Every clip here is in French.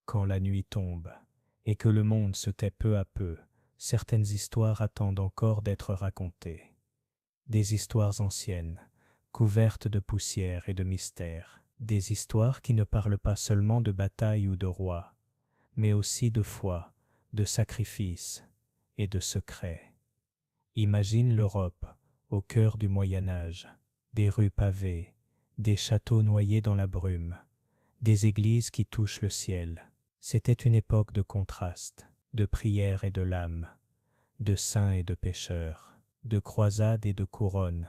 quand la nuit tombe, et que le monde se tait peu à peu, certaines histoires attendent encore d'être racontées. Des histoires anciennes, couvertes de poussière et de mystère. Des histoires qui ne parlent pas seulement de bataille ou de rois, mais aussi de foi, de sacrifice et de secrets. Imagine l'Europe, au cœur du Moyen-Âge, des rues pavées, des châteaux noyés dans la brume, des églises qui touchent le ciel. C'était une époque de contraste, de prière et de larmes, de saints et de pécheurs, de croisades et de couronnes.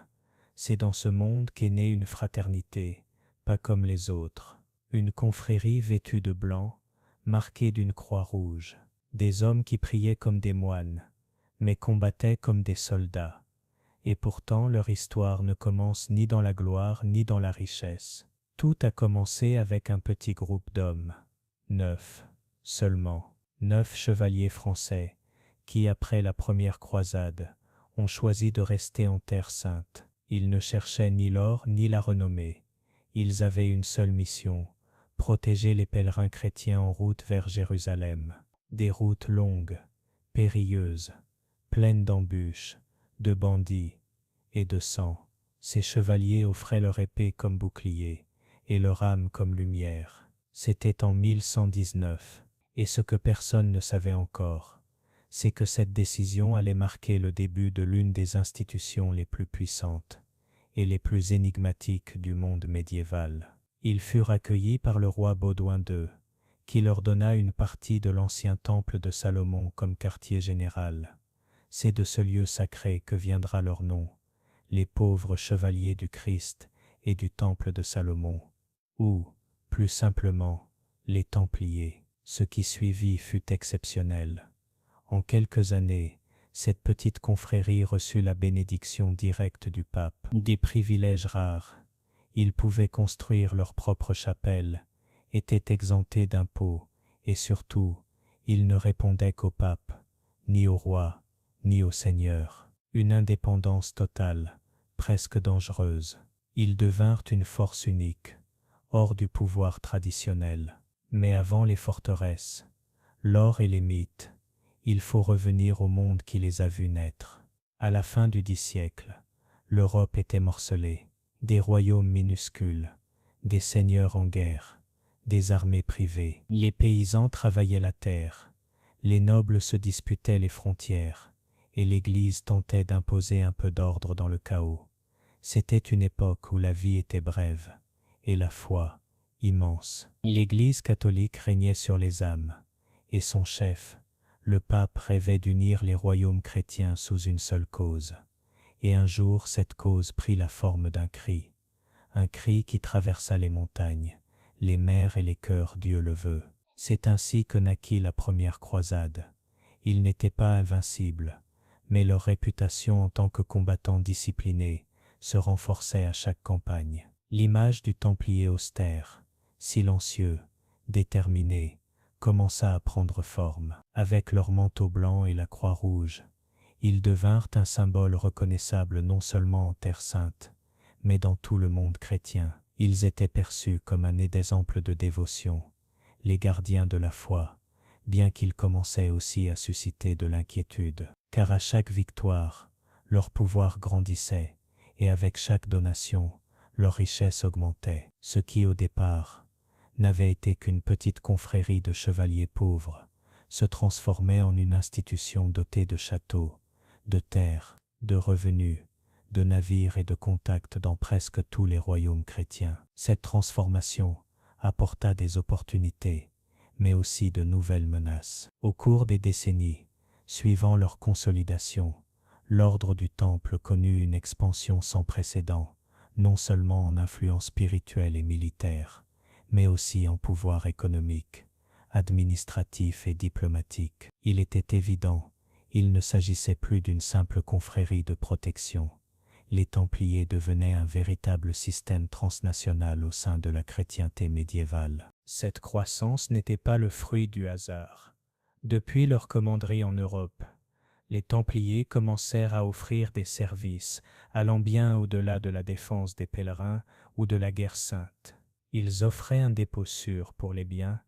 C'est dans ce monde qu'est née une fraternité, pas comme les autres, une confrérie vêtue de blanc, marquée d'une croix rouge, des hommes qui priaient comme des moines, mais combattaient comme des soldats. Et pourtant leur histoire ne commence ni dans la gloire ni dans la richesse. Tout a commencé avec un petit groupe d'hommes, 9 seulement, 9 chevaliers français, qui après la première croisade, ont choisi de rester en terre sainte. Ils ne cherchaient ni l'or ni la renommée. Ils avaient une seule mission, protéger les pèlerins chrétiens en route vers Jérusalem. Des routes longues, périlleuses, pleines d'embûches, de bandits et de sang. Ces chevaliers offraient leur épée comme bouclier et leur âme comme lumière. C'était en 1119, et ce que personne ne savait encore, c'est que cette décision allait marquer le début de l'une des institutions les plus puissantes et les plus énigmatiques du monde médiéval. Ils furent accueillis par le roi Baudouin II, qui leur donna une partie de l'ancien temple de Salomon comme quartier général. C'est de ce lieu sacré que viendra leur nom, les pauvres chevaliers du Christ et du temple de Salomon, ou, plus simplement, les Templiers. Ce qui suivit fut exceptionnel. En quelques années, cette petite confrérie reçut la bénédiction directe du pape, des privilèges rares. Ils pouvaient construire leur propre chapelle, étaient exemptés d'impôts, et surtout, ils ne répondaient qu'au pape, ni au roi, ni au seigneur. Une indépendance totale, presque dangereuse. Ils devinrent une force unique, hors du pouvoir traditionnel. Mais avant les forteresses, l'or et les mythes, il faut revenir au monde qui les a vus naître. À la fin du Xe siècle, l'Europe était morcelée, des royaumes minuscules, des seigneurs en guerre, des armées privées. Les paysans travaillaient la terre, les nobles se disputaient les frontières, et l'Église tentait d'imposer un peu d'ordre dans le chaos. C'était une époque où la vie était brève, et la foi immense. L'Église catholique régnait sur les âmes, et son chef, le pape, rêvait d'unir les royaumes chrétiens sous une seule cause. Et un jour, cette cause prit la forme d'un cri, un cri qui traversa les montagnes, les mers et les cœurs, Dieu le veut. C'est ainsi que naquit la première croisade. Ils n'étaient pas invincibles, mais leur réputation en tant que combattants disciplinés se renforçait à chaque campagne. L'image du Templier austère, silencieux, déterminé, commença à prendre forme. Avec leur manteau blanc et la croix rouge, ils devinrent un symbole reconnaissable non seulement en Terre Sainte, mais dans tout le monde chrétien. Ils étaient perçus comme un exemple de dévotion, les gardiens de la foi, bien qu'ils commençaient aussi à susciter de l'inquiétude. Car à chaque victoire, leur pouvoir grandissait, et avec chaque donation, leur richesse augmentait. Ce qui au départ n'avait été qu'une petite confrérie de chevaliers pauvres, se transformait en une institution dotée de châteaux, de terres, de revenus, de navires et de contacts dans presque tous les royaumes chrétiens. Cette transformation apporta des opportunités, mais aussi de nouvelles menaces. Au cours des décennies, suivant leur consolidation, l'ordre du Temple connut une expansion sans précédent, non seulement en influence spirituelle et militaire, mais aussi en pouvoir économique, administratif et diplomatique. Il était évident, il ne s'agissait plus d'une simple confrérie de protection. Les Templiers devenaient un véritable système transnational au sein de la chrétienté médiévale. Cette croissance n'était pas le fruit du hasard. Depuis leur commanderie en Europe, les Templiers commencèrent à offrir des services allant bien au-delà de la défense des pèlerins ou de la guerre sainte. Ils offraient un dépôt sûr pour les biens,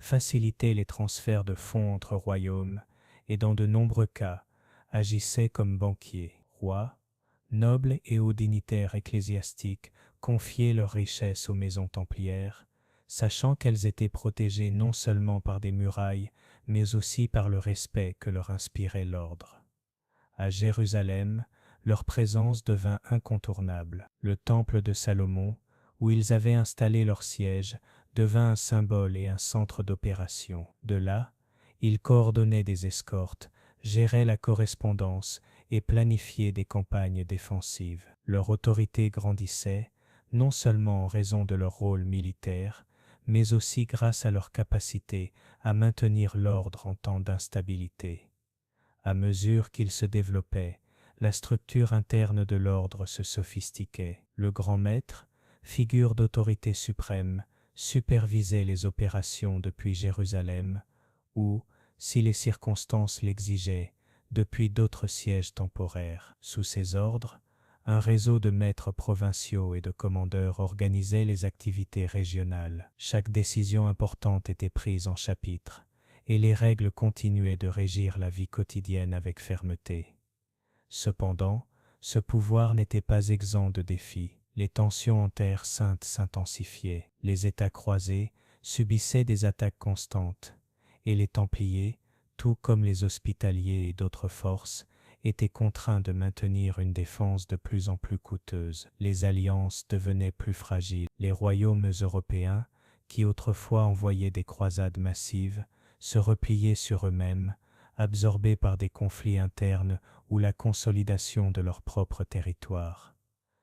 facilitaient les transferts de fonds entre royaumes et dans de nombreux cas agissaient comme banquiers. Rois, nobles et hauts dignitaires ecclésiastiques confiaient leurs richesses aux maisons templières, sachant qu'elles étaient protégées non seulement par des murailles, mais aussi par le respect que leur inspirait l'ordre. À Jérusalem, leur présence devint incontournable. Le temple de Salomon, où ils avaient installé leur siège, devint un symbole et un centre d'opération. De là, ils coordonnaient des escortes, géraient la correspondance et planifiaient des campagnes défensives. Leur autorité grandissait, non seulement en raison de leur rôle militaire, mais aussi grâce à leur capacité à maintenir l'ordre en temps d'instabilité. À mesure qu'ils se développaient, la structure interne de l'ordre se sophistiquait. Le grand maître, figure d'autorité suprême, supervisait les opérations depuis Jérusalem, ou, si les circonstances l'exigeaient, depuis d'autres sièges temporaires. Sous ses ordres, un réseau de maîtres provinciaux et de commandeurs organisait les activités régionales. Chaque décision importante était prise en chapitre, et les règles continuaient de régir la vie quotidienne avec fermeté. Cependant, ce pouvoir n'était pas exempt de défis. Les tensions en Terre sainte s'intensifiaient, les États croisés subissaient des attaques constantes, et les Templiers, tout comme les Hospitaliers et d'autres forces, étaient contraints de maintenir une défense de plus en plus coûteuse. Les alliances devenaient plus fragiles. Les royaumes européens, qui autrefois envoyaient des croisades massives, se repliaient sur eux-mêmes, absorbés par des conflits internes ou la consolidation de leur propre territoire.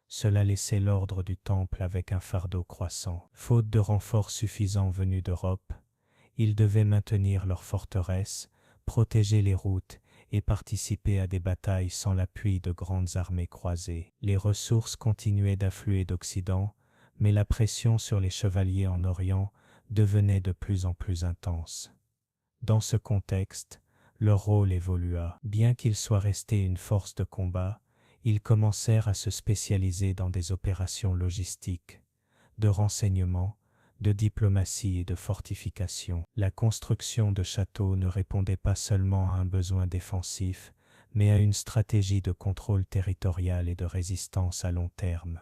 Cela laissait l'ordre du Temple avec un fardeau croissant. Faute de renforts suffisants venus d'Europe, ils devaient maintenir leurs forteresses, protéger les routes et participer à des batailles sans l'appui de grandes armées croisées. Les ressources continuaient d'affluer d'Occident, mais la pression sur les chevaliers en Orient devenait de plus en plus intense. Dans ce contexte, leur rôle évolua. Bien qu'ils soient restés une force de combat, ils commencèrent à se spécialiser dans des opérations logistiques, de renseignement, de diplomatie et de fortification. La construction de châteaux ne répondait pas seulement à un besoin défensif, mais à une stratégie de contrôle territorial et de résistance à long terme.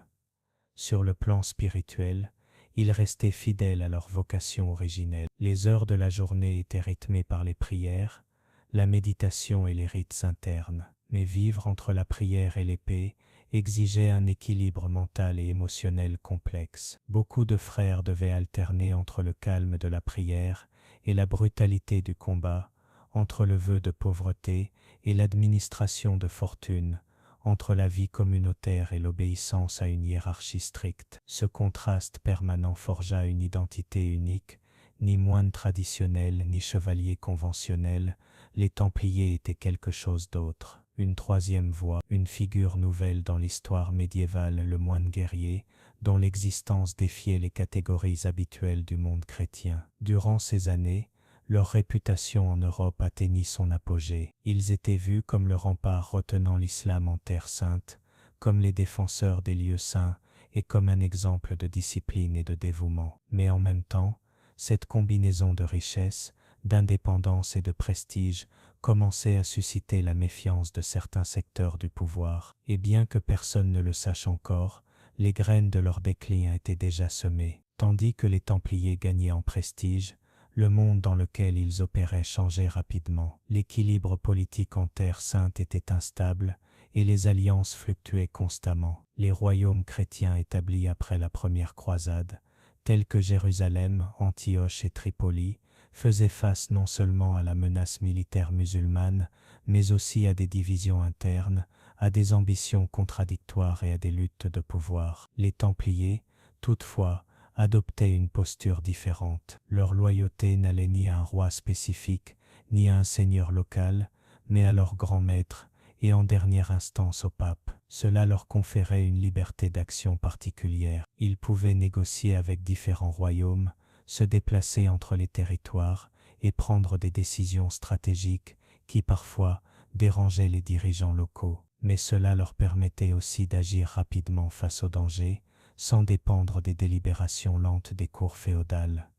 Sur le plan spirituel, ils restaient fidèles à leur vocation originelle. Les heures de la journée étaient rythmées par les prières, la méditation et les rites internes. Mais vivre entre la prière et l'épée exigeait un équilibre mental et émotionnel complexe. Beaucoup de frères devaient alterner entre le calme de la prière et la brutalité du combat, entre le vœu de pauvreté et l'administration de fortune, entre la vie communautaire et l'obéissance à une hiérarchie stricte. Ce contraste permanent forgea une identité unique, ni moine traditionnel ni chevalier conventionnel, les Templiers étaient quelque chose d'autre. Une troisième voie, une figure nouvelle dans l'histoire médiévale, le moine guerrier, dont l'existence défiait les catégories habituelles du monde chrétien. Durant ces années, leur réputation en Europe atteignit son apogée. Ils étaient vus comme le rempart retenant l'islam en Terre sainte, comme les défenseurs des lieux saints et comme un exemple de discipline et de dévouement. Mais en même temps, cette combinaison de richesse, d'indépendance et de prestige commençait à susciter la méfiance de certains secteurs du pouvoir. Et bien que personne ne le sache encore, les graines de leur déclin étaient déjà semées. Tandis que les Templiers gagnaient en prestige, le monde dans lequel ils opéraient changeait rapidement. L'équilibre politique en Terre sainte était instable et les alliances fluctuaient constamment. Les royaumes chrétiens établis après la première croisade, tels que Jérusalem, Antioche et Tripoli, faisaient face non seulement à la menace militaire musulmane, mais aussi à des divisions internes, à des ambitions contradictoires et à des luttes de pouvoir. Les Templiers, toutefois, adoptaient une posture différente. Leur loyauté n'allait ni à un roi spécifique, ni à un seigneur local, mais à leur grand maître, et en dernière instance au pape. Cela leur conférait une liberté d'action particulière. Ils pouvaient négocier avec différents royaumes, se déplacer entre les territoires et prendre des décisions stratégiques qui parfois dérangeaient les dirigeants locaux. Mais cela leur permettait aussi d'agir rapidement face aux dangers, sans dépendre des délibérations lentes des cours féodales.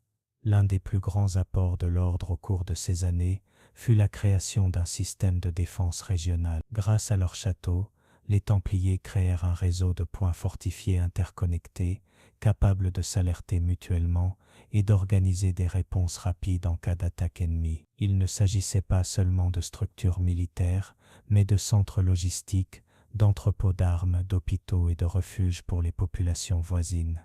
L'un des plus grands apports de l'ordre au cours de ces années fut la création d'un système de défense régionale. Grâce à leur château, les Templiers créèrent un réseau de points fortifiés interconnectés, capables de s'alerter mutuellement et d'organiser des réponses rapides en cas d'attaque ennemie. Il ne s'agissait pas seulement de structures militaires, mais de centres logistiques, d'entrepôts d'armes, d'hôpitaux et de refuges pour les populations voisines.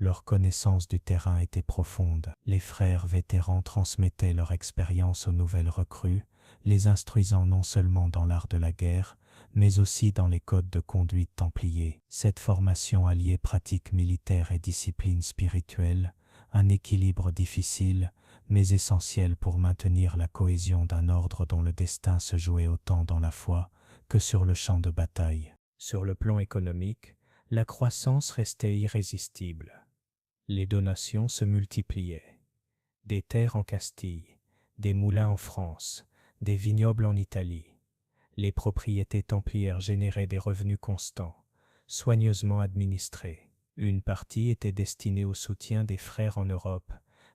Leur connaissance du terrain était profonde. Les frères vétérans transmettaient leur expérience aux nouvelles recrues, les instruisant non seulement dans l'art de la guerre, mais aussi dans les codes de conduite templiers. Cette formation alliait pratique militaire et discipline spirituelle, un équilibre difficile, mais essentiel pour maintenir la cohésion d'un ordre dont le destin se jouait autant dans la foi que sur le champ de bataille. Sur le plan économique, la croissance restait irrésistible. Les donations se multipliaient. Des terres en Castille, des moulins en France, des vignobles en Italie. Les propriétés templières généraient des revenus constants, soigneusement administrés. Une partie était destinée au soutien des frères en Europe,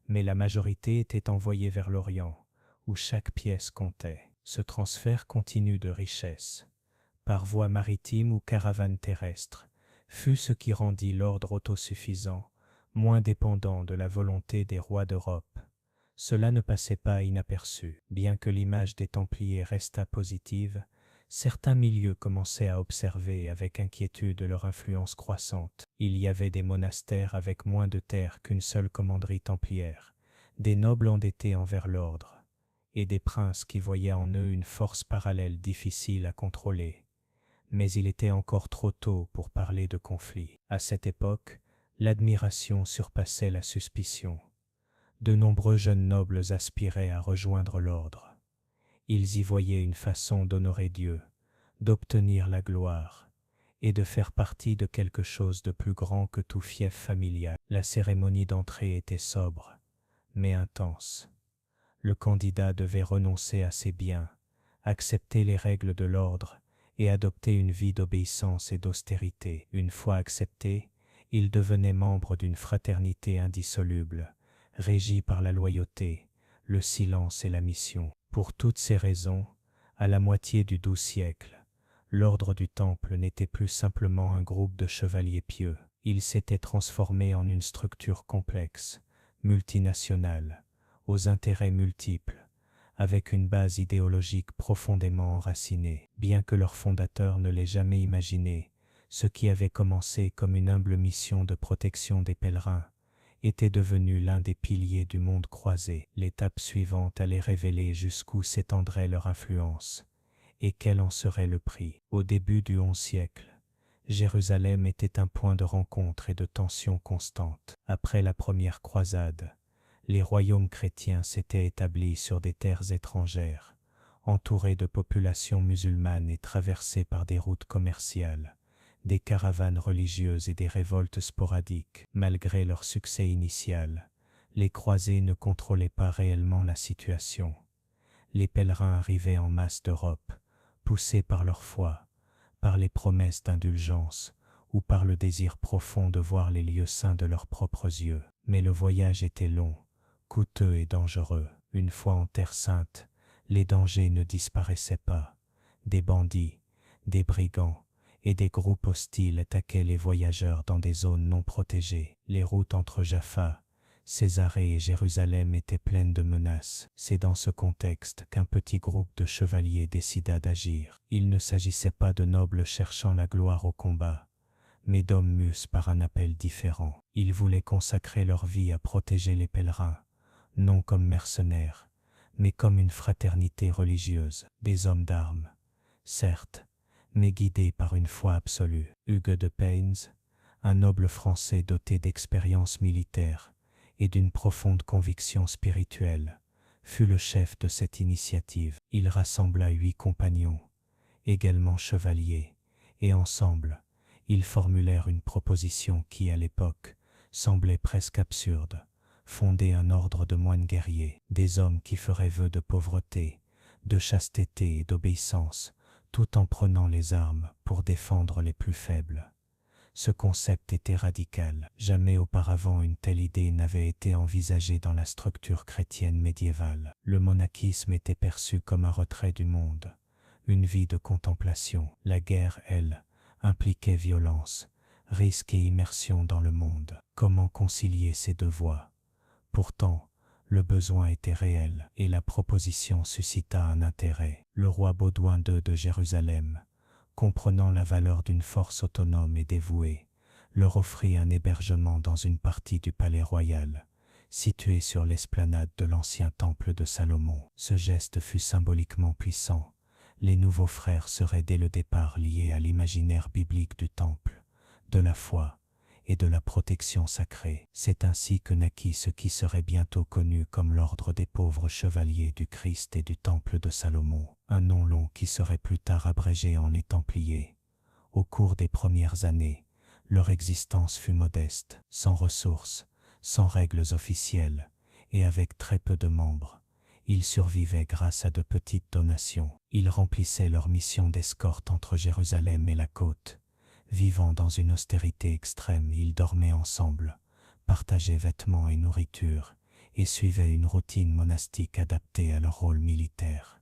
mais la majorité était envoyée vers l'Orient, où chaque pièce comptait. Ce transfert continu de richesses, par voie maritime ou caravane terrestre, fut ce qui rendit l'ordre autosuffisant, moins dépendant de la volonté des rois d'Europe. Cela ne passait pas inaperçu. Bien que l'image des Templiers restât positive, certains milieux commençaient à observer avec inquiétude leur influence croissante. Il y avait des monastères avec moins de terres qu'une seule commanderie templière, des nobles endettés envers l'ordre, et des princes qui voyaient en eux une force parallèle difficile à contrôler. Mais il était encore trop tôt pour parler de conflit. À cette époque, l'admiration surpassait la suspicion. De nombreux jeunes nobles aspiraient à rejoindre l'ordre. Ils y voyaient une façon d'honorer Dieu, d'obtenir la gloire et de faire partie de quelque chose de plus grand que tout fief familial. La cérémonie d'entrée était sobre, mais intense. Le candidat devait renoncer à ses biens, accepter les règles de l'ordre et adopter une vie d'obéissance et d'austérité. Une fois accepté, il devenait membre d'une fraternité indissoluble, régie par la loyauté, le silence et la mission. Pour toutes ces raisons, à la moitié du XIIe siècle, l'ordre du Temple n'était plus simplement un groupe de chevaliers pieux. Il s'était transformé en une structure complexe, multinationale, aux intérêts multiples, avec une base idéologique profondément enracinée. Bien que leur fondateur ne l'ait jamais imaginé, ce qui avait commencé comme une humble mission de protection des pèlerins était devenu l'un des piliers du monde croisé. L'étape suivante allait révéler jusqu'où s'étendrait leur influence et quel en serait le prix. Au début du XIe siècle, Jérusalem était un point de rencontre et de tension constante. Après la première croisade, les royaumes chrétiens s'étaient établis sur des terres étrangères, entourés de populations musulmanes et traversés par des routes commerciales, des caravanes religieuses et des révoltes sporadiques. Malgré leur succès initial, les croisés ne contrôlaient pas réellement la situation. Les pèlerins arrivaient en masse d'Europe, poussés par leur foi, par les promesses d'indulgence ou par le désir profond de voir les lieux saints de leurs propres yeux. Mais le voyage était long, coûteux et dangereux. Une fois en Terre Sainte, les dangers ne disparaissaient pas. Des bandits, des brigands et des groupes hostiles attaquaient les voyageurs dans des zones non protégées. Les routes entre Jaffa, Césarée et Jérusalem étaient pleines de menaces. C'est dans ce contexte qu'un petit groupe de chevaliers décida d'agir. Il ne s'agissait pas de nobles cherchant la gloire au combat, mais d'hommes mus par un appel différent. Ils voulaient consacrer leur vie à protéger les pèlerins, non comme mercenaires, mais comme une fraternité religieuse. Des hommes d'armes, certes, mais guidés par une foi absolue. Hugues de Payns, un noble français doté d'expérience militaire et d'une profonde conviction spirituelle, fut le chef de cette initiative. Il rassembla 8 compagnons, également chevaliers, et ensemble, ils formulèrent une proposition qui, à l'époque, semblait presque absurde: fonder un ordre de moines guerriers, des hommes qui feraient vœu de pauvreté, de chasteté et d'obéissance, tout en prenant les armes pour défendre les plus faibles. Ce concept était radical. Jamais auparavant une telle idée n'avait été envisagée dans la structure chrétienne médiévale. Le monachisme était perçu comme un retrait du monde, une vie de contemplation. La guerre, elle, impliquait violence, risque et immersion dans le monde. Comment concilier ces deux voies? Pourtant, le besoin était réel et la proposition suscita un intérêt. Le roi Baudouin II de Jérusalem, comprenant la valeur d'une force autonome et dévouée, leur offrit un hébergement dans une partie du palais royal, situé sur l'esplanade de l'ancien temple de Salomon. Ce geste fut symboliquement puissant. Les nouveaux frères seraient dès le départ liés à l'imaginaire biblique du temple, de la foi et de la protection sacrée. C'est ainsi que naquit ce qui serait bientôt connu comme l'ordre des pauvres chevaliers du Christ et du temple de Salomon, un nom long qui serait plus tard abrégé en les Templiers. Au cours des premières années, leur existence fut modeste, sans ressources, sans règles officielles, et avec très peu de membres. Ils survivaient grâce à de petites donations. Ils remplissaient leur mission d'escorte entre Jérusalem et la côte. Vivant dans une austérité extrême, ils dormaient ensemble, partageaient vêtements et nourriture, et suivaient une routine monastique adaptée à leur rôle militaire.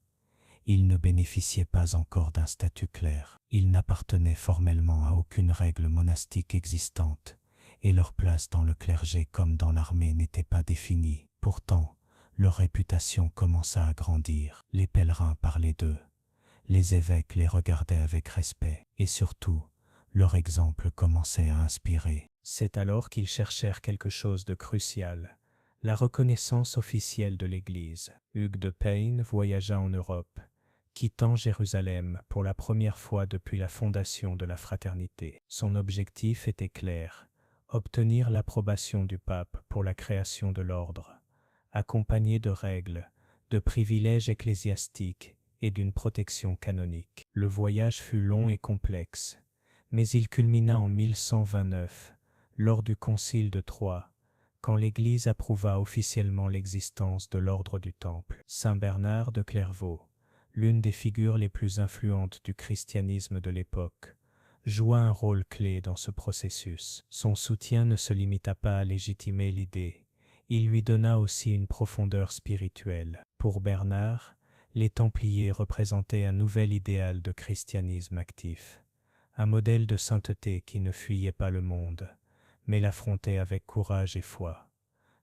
Ils ne bénéficiaient pas encore d'un statut clair. Ils n'appartenaient formellement à aucune règle monastique existante, et leur place dans le clergé comme dans l'armée n'était pas définie. Pourtant, leur réputation commença à grandir. Les pèlerins parlaient d'eux. Les évêques les regardaient avec respect, et surtout, leur exemple commençait à inspirer. C'est alors qu'ils cherchèrent quelque chose de crucial, la reconnaissance officielle de l'Église. Hugues de Payne voyagea en Europe, quittant Jérusalem pour la première fois depuis la fondation de la fraternité. Son objectif était clair, obtenir l'approbation du pape pour la création de l'ordre, accompagné de règles, de privilèges ecclésiastiques et d'une protection canonique. Le voyage fut long et complexe, mais il culmina en 1129, lors du Concile de Troyes, quand l'Église approuva officiellement l'existence de l'ordre du Temple. Saint Bernard de Clairvaux, l'une des figures les plus influentes du christianisme de l'époque, joua un rôle clé dans ce processus. Son soutien ne se limita pas à légitimer l'idée, il lui donna aussi une profondeur spirituelle. Pour Bernard, les Templiers représentaient un nouvel idéal de christianisme actif, un modèle de sainteté qui ne fuyait pas le monde, mais l'affrontait avec courage et foi.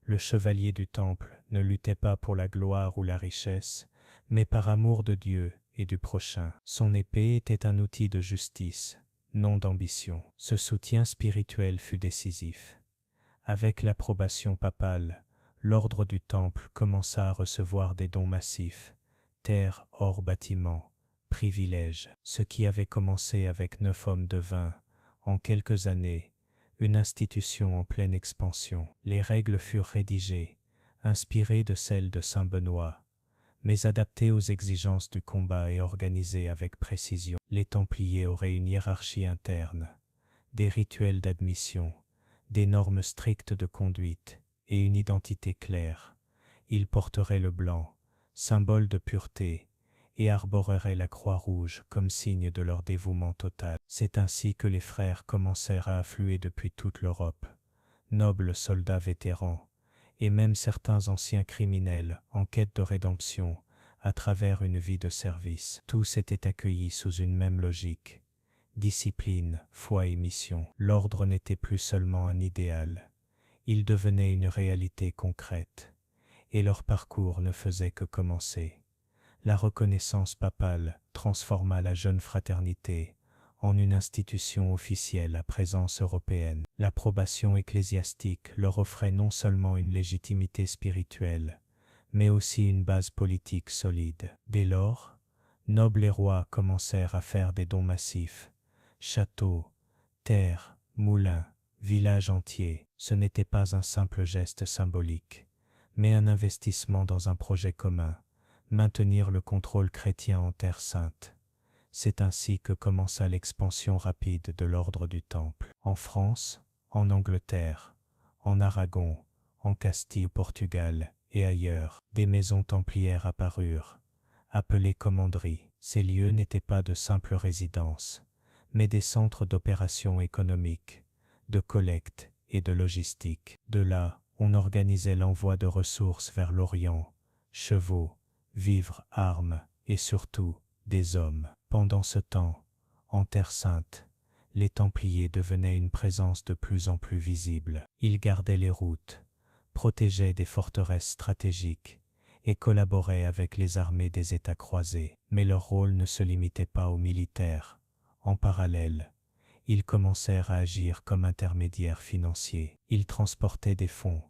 Le chevalier du Temple ne luttait pas pour la gloire ou la richesse, mais par amour de Dieu et du prochain. Son épée était un outil de justice, non d'ambition. Ce soutien spirituel fut décisif. Avec l'approbation papale, l'ordre du Temple commença à recevoir des dons massifs, terres, or, bâtiments, privilèges. Ce qui avait commencé avec 9 hommes de vin, en quelques années, une institution en pleine expansion. Les règles furent rédigées, inspirées de celles de Saint Benoît, mais adaptées aux exigences du combat et organisées avec précision. Les Templiers auraient une hiérarchie interne, des rituels d'admission, des normes strictes de conduite et une identité claire. Ils porteraient le blanc, symbole de pureté, et arboreraient la croix rouge comme signe de leur dévouement total. C'est ainsi que les frères commencèrent à affluer depuis toute l'Europe, nobles soldats vétérans, et même certains anciens criminels en quête de rédemption à travers une vie de service. Tous étaient accueillis sous une même logique. Discipline, foi et mission. L'ordre n'était plus seulement un idéal, il devenait une réalité concrète, et leur parcours ne faisait que commencer. La reconnaissance papale transforma la jeune fraternité en une institution officielle à présence européenne. L'approbation ecclésiastique leur offrait non seulement une légitimité spirituelle, mais aussi une base politique solide. Dès lors, nobles et rois commencèrent à faire des dons massifs. Châteaux, terres, moulins, villages entiers, ce n'était pas un simple geste symbolique, mais un investissement dans un projet commun, maintenir le contrôle chrétien en Terre sainte. C'est ainsi que commença l'expansion rapide de l'ordre du Temple. En France, en Angleterre, en Aragon, en Castille, au Portugal et ailleurs, des maisons templières apparurent, appelées commanderies. Ces lieux n'étaient pas de simples résidences, mais des centres d'opération économique, de collecte et de logistique. De là, on organisait l'envoi de ressources vers l'Orient, chevaux, vivres, armes et surtout des hommes. Pendant ce temps, en Terre Sainte, les Templiers devenaient une présence de plus en plus visible. Ils gardaient les routes, protégeaient des forteresses stratégiques et collaboraient avec les armées des États croisés. Mais leur rôle ne se limitait pas aux militaires. En parallèle, ils commencèrent à agir comme intermédiaires financiers. Ils transportaient des fonds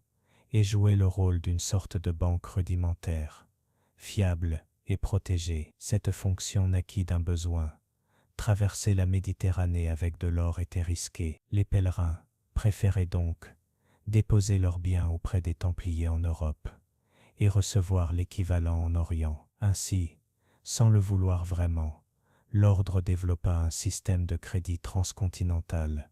et jouaient le rôle d'une sorte de banque rudimentaire, fiable et protégée. Cette fonction naquit d'un besoin. Traverser la Méditerranée avec de l'or était risqué. Les pèlerins préféraient donc déposer leurs biens auprès des Templiers en Europe et recevoir l'équivalent en Orient. Ainsi, sans le vouloir vraiment, l'ordre développa un système de crédit transcontinental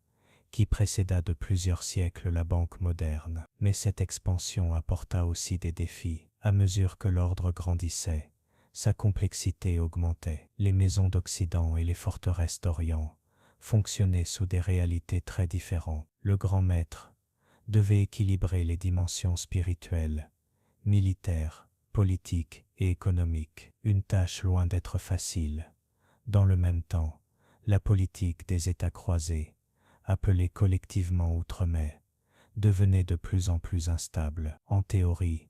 qui précéda de plusieurs siècles la banque moderne. Mais cette expansion apporta aussi des défis. À mesure que l'ordre grandissait, sa complexité augmentait. Les maisons d'Occident et les forteresses d'Orient fonctionnaient sous des réalités très différentes. Le grand maître devait équilibrer les dimensions spirituelles, militaires, politiques et économiques. Une tâche loin d'être facile. Dans le même temps, la politique des États croisés, appelée collectivement Outre-mer, devenait de plus en plus instable. En théorie,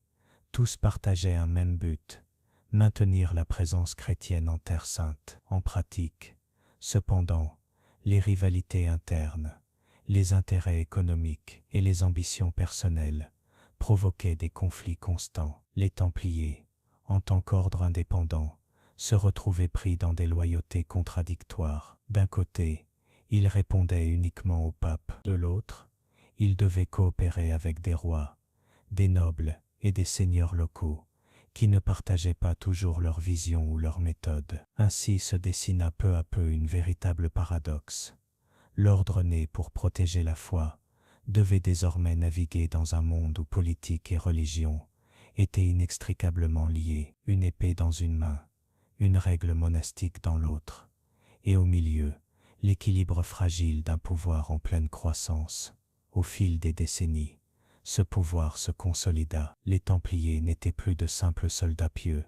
tous partageaient un même but, maintenir la présence chrétienne en Terre Sainte. En pratique, cependant, les rivalités internes, les intérêts économiques et les ambitions personnelles provoquaient des conflits constants. Les Templiers, en tant qu'ordre indépendant, se retrouvaient pris dans des loyautés contradictoires. D'un côté, ils répondaient uniquement au pape. De l'autre, ils devaient coopérer avec des rois, des nobles et des seigneurs locaux, qui ne partageaient pas toujours leur vision ou leur méthode. Ainsi se dessina peu à peu une véritable paradoxe. L'ordre né pour protéger la foi devait désormais naviguer dans un monde où politique et religion étaient inextricablement liées, une épée dans une main, une règle monastique dans l'autre, et au milieu, l'équilibre fragile d'un pouvoir en pleine croissance. Au fil des décennies, ce pouvoir se consolida. Les Templiers n'étaient plus de simples soldats pieux.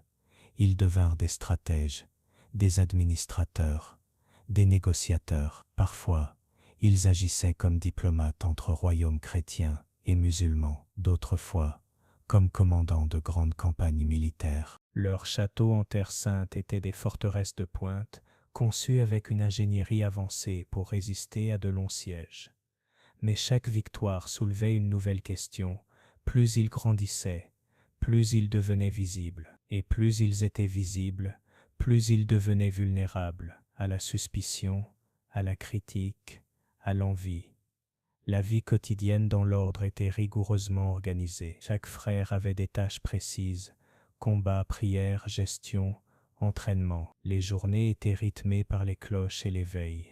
Ils devinrent des stratèges, des administrateurs, des négociateurs. Parfois, ils agissaient comme diplomates entre royaumes chrétiens et musulmans. D'autres fois, comme commandants de grandes campagnes militaires. Leurs châteaux en Terre Sainte étaient des forteresses de pointe, conçues avec une ingénierie avancée pour résister à de longs sièges. Mais chaque victoire soulevait une nouvelle question. Plus ils grandissaient, plus ils devenaient visibles. Et plus ils étaient visibles, plus ils devenaient vulnérables à la suspicion, à la critique, à l'envie. La vie quotidienne dans l'ordre était rigoureusement organisée. Chaque frère avait des tâches précises: combat, prière, gestion, entraînement. Les journées étaient rythmées par les cloches et les veilles.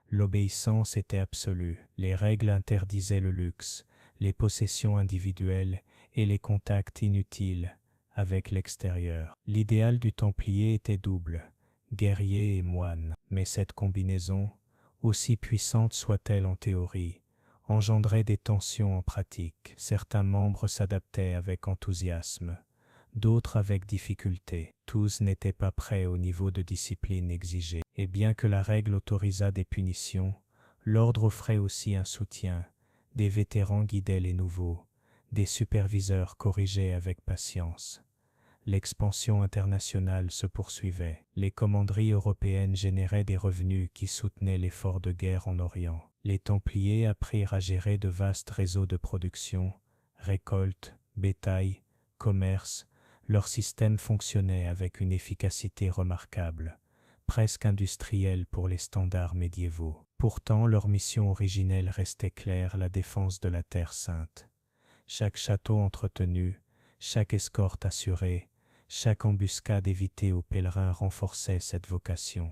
L'obéissance était absolue. Les règles interdisaient le luxe, les possessions individuelles et les contacts inutiles avec l'extérieur. L'idéal du Templier était double, guerrier et moine. Mais cette combinaison, aussi puissante soit-elle en théorie, engendrait des tensions en pratique. Certains membres s'adaptaient avec enthousiasme, d'autres avec difficulté. Tous n'étaient pas prêts au niveau de discipline exigé. Et bien que la règle autorisât des punitions, l'ordre offrait aussi un soutien. Des vétérans guidaient les nouveaux, des superviseurs corrigeaient avec patience. L'expansion internationale se poursuivait. Les commanderies européennes généraient des revenus qui soutenaient l'effort de guerre en Orient. Les Templiers apprirent à gérer de vastes réseaux de production, récoltes, bétail, commerce. Leur système fonctionnait avec une efficacité remarquable, presque industrielle pour les standards médiévaux. Pourtant, leur mission originelle restait claire: la défense de la Terre Sainte. Chaque château entretenu, chaque escorte assurée, chaque embuscade évitée aux pèlerins renforçait cette vocation.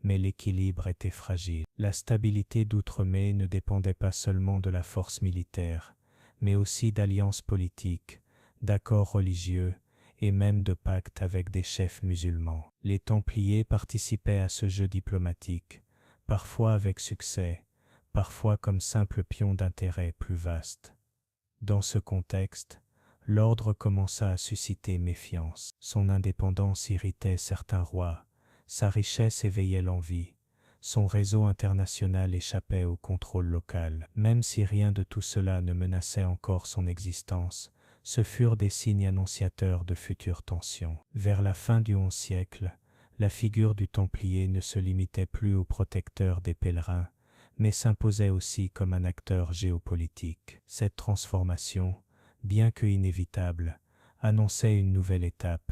Mais l'équilibre était fragile. La stabilité d'Outre-mer ne dépendait pas seulement de la force militaire, mais aussi d'alliances politiques, d'accords religieux et même de pactes avec des chefs musulmans. Les Templiers participaient à ce jeu diplomatique, parfois avec succès, parfois comme simple pion d'intérêt plus vaste. Dans ce contexte, l'ordre commença à susciter méfiance. Son indépendance irritait certains rois, sa richesse éveillait l'envie, son réseau international échappait au contrôle local. Même si rien de tout cela ne menaçait encore son existence, ce furent des signes annonciateurs de futures tensions. Vers la fin du XIe siècle, la figure du Templier ne se limitait plus au protecteur des pèlerins, mais s'imposait aussi comme un acteur géopolitique. Cette transformation, bien que inévitable, annonçait une nouvelle étape,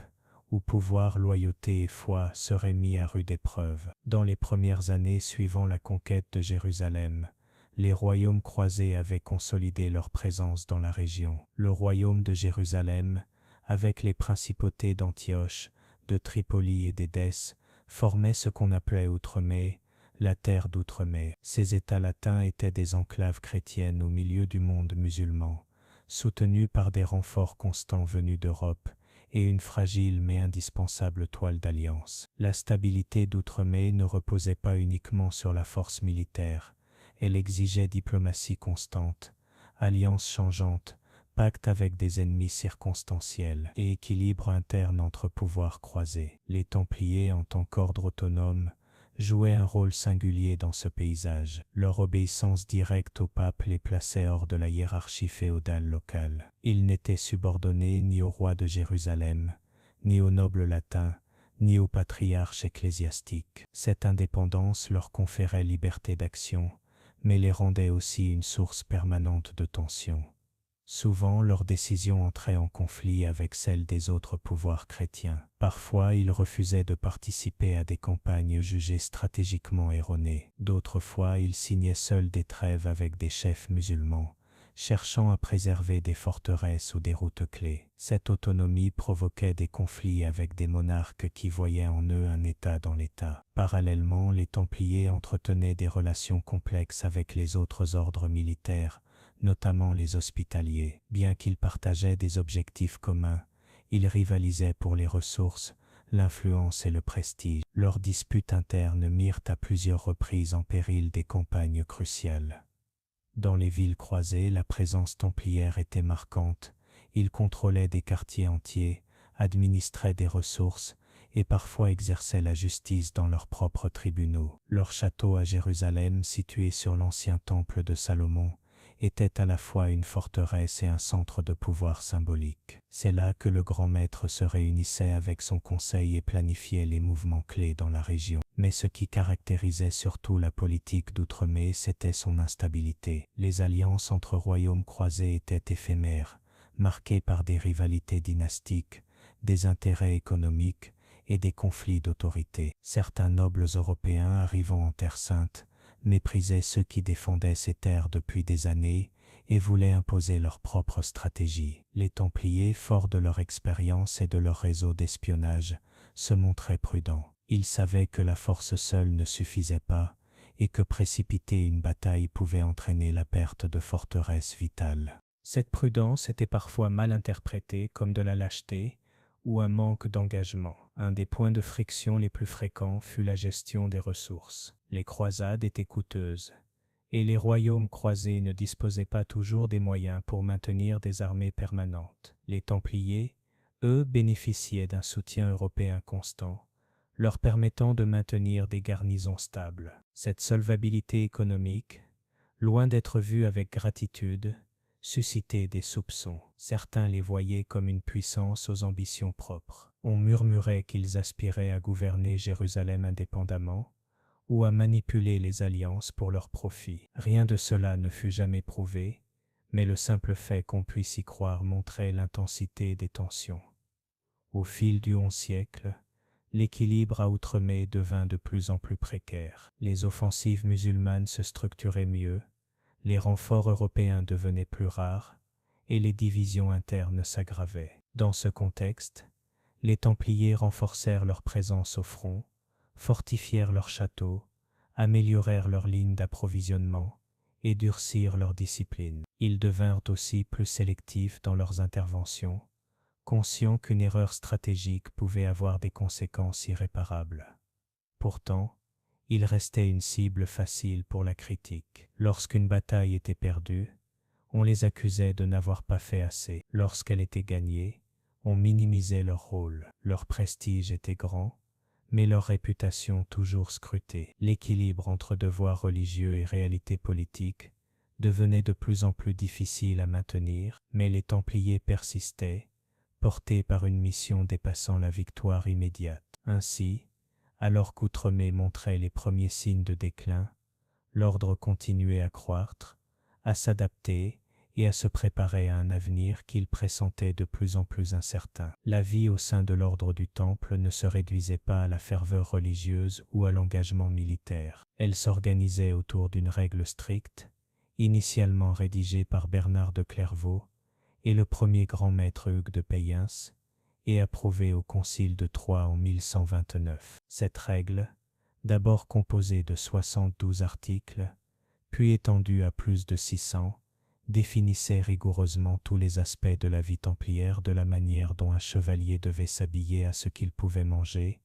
où pouvoir, loyauté et foi seraient mis à rude épreuve. Dans les premières années suivant la conquête de Jérusalem, les royaumes croisés avaient consolidé leur présence dans la région. Le royaume de Jérusalem, avec les principautés d'Antioche, de Tripoli et d'Édesse, formait ce qu'on appelait Outremé, la terre d'Outremé. Ces États latins étaient des enclaves chrétiennes au milieu du monde musulman, soutenus par des renforts constants venus d'Europe et une fragile mais indispensable toile d'alliance. La stabilité d'Outremé ne reposait pas uniquement sur la force militaire, elle exigeait diplomatie constante, alliances changeantes, pacte avec des ennemis circonstanciels et équilibre interne entre pouvoirs croisés. Les Templiers, en tant qu'ordre autonome, jouaient un rôle singulier dans ce paysage. Leur obéissance directe au pape les plaçait hors de la hiérarchie féodale locale. Ils n'étaient subordonnés ni au roi de Jérusalem, ni aux nobles latins, ni au patriarche ecclésiastique. Cette indépendance leur conférait liberté d'action, mais les rendait aussi une source permanente de tension. Souvent, leurs décisions entraient en conflit avec celles des autres pouvoirs chrétiens. Parfois, ils refusaient de participer à des campagnes jugées stratégiquement erronées. D'autres fois, ils signaient seuls des trêves avec des chefs musulmans, cherchant à préserver des forteresses ou des routes clés. Cette autonomie provoquait des conflits avec des monarques qui voyaient en eux un État dans l'État. Parallèlement, les Templiers entretenaient des relations complexes avec les autres ordres militaires, notamment les hospitaliers. Bien qu'ils partageaient des objectifs communs, ils rivalisaient pour les ressources, l'influence et le prestige. Leurs disputes internes mirent à plusieurs reprises en péril des campagnes cruciales. Dans les villes croisées, la présence templière était marquante. Ils contrôlaient des quartiers entiers, administraient des ressources et parfois exerçaient la justice dans leurs propres tribunaux. Leur château à Jérusalem, situé sur l'ancien temple de Salomon, était à la fois une forteresse et un centre de pouvoir symbolique. C'est là que le grand maître se réunissait avec son conseil et planifiait les mouvements clés dans la région. Mais ce qui caractérisait surtout la politique d'Outremé, c'était son instabilité. Les alliances entre royaumes croisés étaient éphémères, marquées par des rivalités dynastiques, des intérêts économiques et des conflits d'autorité. Certains nobles européens arrivant en Terre Sainte méprisaient ceux qui défendaient ces terres depuis des années et voulaient imposer leur propre stratégie. Les Templiers, forts de leur expérience et de leur réseau d'espionnage, se montraient prudents. Ils savaient que la force seule ne suffisait pas et que précipiter une bataille pouvait entraîner la perte de forteresses vitales. Cette prudence était parfois mal interprétée comme de la lâcheté ou un manque d'engagement. Un des points de friction les plus fréquents fut la gestion des ressources. Les croisades étaient coûteuses, et les royaumes croisés ne disposaient pas toujours des moyens pour maintenir des armées permanentes. Les Templiers, eux, bénéficiaient d'un soutien européen constant, leur permettant de maintenir des garnisons stables. Cette solvabilité économique, loin d'être vue avec gratitude, suscitait des soupçons. Certains les voyaient comme une puissance aux ambitions propres. On murmurait qu'ils aspiraient à gouverner Jérusalem indépendamment ou à manipuler les alliances pour leur profit. Rien de cela ne fut jamais prouvé, mais le simple fait qu'on puisse y croire montrait l'intensité des tensions. Au fil du XIe siècle, l'équilibre à Outremé devint de plus en plus précaire. Les offensives musulmanes se structuraient mieux, les renforts européens devenaient plus rares et les divisions internes s'aggravaient. Dans ce contexte, les Templiers renforcèrent leur présence au front, fortifièrent leurs châteaux, améliorèrent leurs lignes d'approvisionnement et durcirent leur discipline. Ils devinrent aussi plus sélectifs dans leurs interventions, conscients qu'une erreur stratégique pouvait avoir des conséquences irréparables. Pourtant, Ils restaient une cible facile pour la critique. Lorsqu'une bataille était perdue, on les accusait de n'avoir pas fait assez. Lorsqu'elle était gagnée, on minimisait leur rôle. Leur prestige était grand, mais leur réputation toujours scrutée. L'équilibre entre devoir religieux et réalité politique devenait de plus en plus difficile à maintenir, mais les Templiers persistaient, portés par une mission dépassant la victoire immédiate. Ainsi, alors qu'Outremé montrait les premiers signes de déclin, l'ordre continuait à croître, à s'adapter et à se préparer à un avenir qu'il pressentait de plus en plus incertain. La vie au sein de l'ordre du Temple ne se réduisait pas à la ferveur religieuse ou à l'engagement militaire. Elle s'organisait autour d'une règle stricte, initialement rédigée par Bernard de Clairvaux et le premier grand maître Hugues de Payens, et approuvée au Concile de Troyes en 1129. Cette règle, d'abord composée de 72 articles, puis étendue à plus de 600, définissait rigoureusement tous les aspects de la vie templière, de la manière dont un chevalier devait s'habiller à ce qu'il pouvait manger,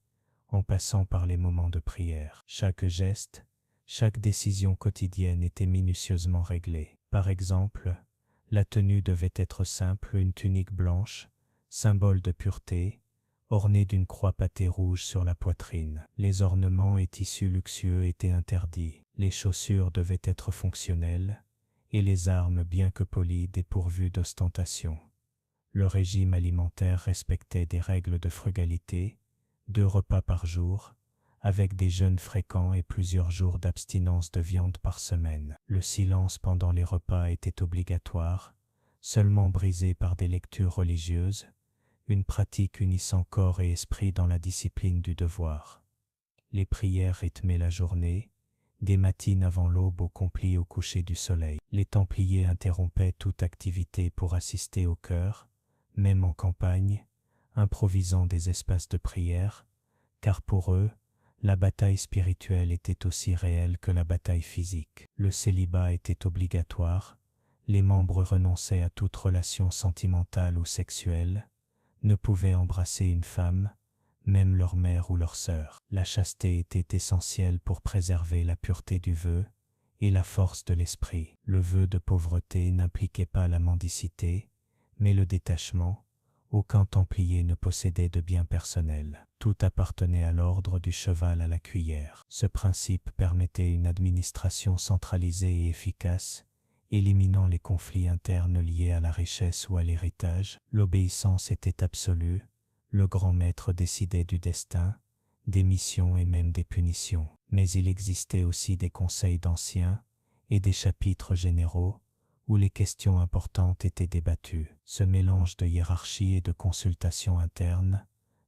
en passant par les moments de prière. Chaque geste, chaque décision quotidienne était minutieusement réglée. Par exemple, la tenue devait être simple, une tunique blanche, symbole de pureté, ornée d'une croix pâtée rouge sur la poitrine. Les ornements et tissus luxueux étaient interdits. Les chaussures devaient être fonctionnelles, et les armes, bien que polies, dépourvues d'ostentation. Le régime alimentaire respectait des règles de frugalité, 2 repas par jour, avec des jeûnes fréquents et plusieurs jours d'abstinence de viande par semaine. Le silence pendant les repas était obligatoire, seulement brisé par des lectures religieuses, une pratique unissant corps et esprit dans la discipline du devoir. Les prières rythmaient la journée, des matines avant l'aube au complis au coucher du soleil. Les Templiers interrompaient toute activité pour assister au chœur, même en campagne, improvisant des espaces de prière, car pour eux, la bataille spirituelle était aussi réelle que la bataille physique. Le célibat était obligatoire, les membres renonçaient à toute relation sentimentale ou sexuelle, ne pouvaient embrasser une femme, même leur mère ou leur sœur. La chasteté était essentielle pour préserver la pureté du vœu et la force de l'esprit. Le vœu de pauvreté n'impliquait pas la mendicité, mais le détachement. Aucun Templier ne possédait de biens personnels. Tout appartenait à l'ordre du cheval à la cuillère. Ce principe permettait une administration centralisée et efficace, éliminant les conflits internes liés à la richesse ou à l'héritage. L'obéissance était absolue. Le grand maître décidait du destin, des missions et même des punitions. Mais il existait aussi des conseils d'anciens et des chapitres généraux où les questions importantes étaient débattues. Ce mélange de hiérarchie et de consultation interne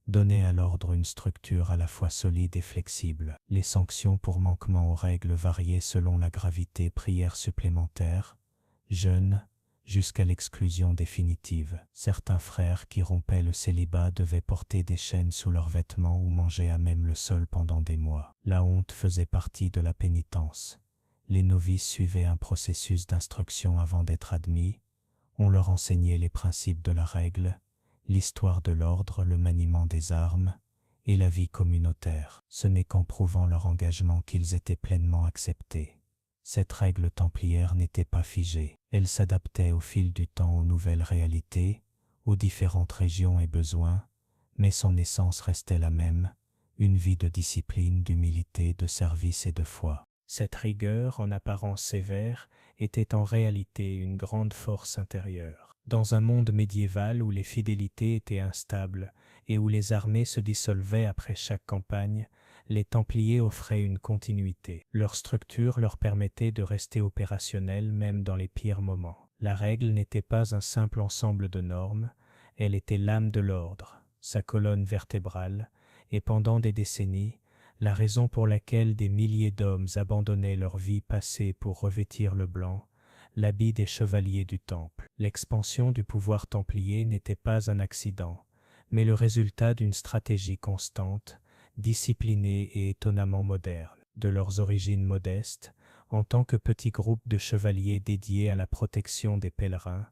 donnait à l'ordre une structure à la fois solide et flexible. Les sanctions pour manquement aux règles variaient selon la gravité, prières supplémentaires, jeûnes, jusqu'à l'exclusion définitive. Certains frères qui rompaient le célibat devaient porter des chaînes sous leurs vêtements ou manger à même le sol pendant des mois. La honte faisait partie de la pénitence. Les novices suivaient un processus d'instruction avant d'être admis. On leur enseignait les principes de la règle, l'histoire de l'ordre, le maniement des armes et la vie communautaire. Ce n'est qu'en prouvant leur engagement qu'ils étaient pleinement acceptés. Cette règle templière n'était pas figée. Elle s'adaptait au fil du temps aux nouvelles réalités, aux différentes régions et besoins, mais son essence restait la même, une vie de discipline, d'humilité, de service et de foi. Cette rigueur, en apparence sévère, était en réalité une grande force intérieure. Dans un monde médiéval où les fidélités étaient instables et où les armées se dissolvaient après chaque campagne, les Templiers offraient une continuité. Leur structure leur permettait de rester opérationnels même dans les pires moments. La règle n'était pas un simple ensemble de normes, elle était l'âme de l'ordre, sa colonne vertébrale, et pendant des décennies, la raison pour laquelle des milliers d'hommes abandonnaient leur vie passée pour revêtir le blanc, l'habit des chevaliers du Temple. L'expansion du pouvoir templier n'était pas un accident, mais le résultat d'une stratégie constante, disciplinée et étonnamment moderne. De leurs origines modestes, en tant que petit groupe de chevaliers dédiés à la protection des pèlerins,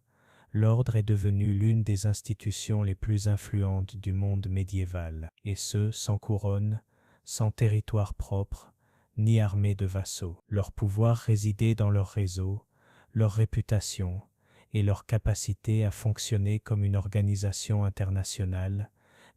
l'ordre est devenu l'une des institutions les plus influentes du monde médiéval, et ce, sans couronne, sans territoire propre, ni armée de vassaux. Leur pouvoir résidait dans leur réseau, leur réputation et leur capacité à fonctionner comme une organisation internationale,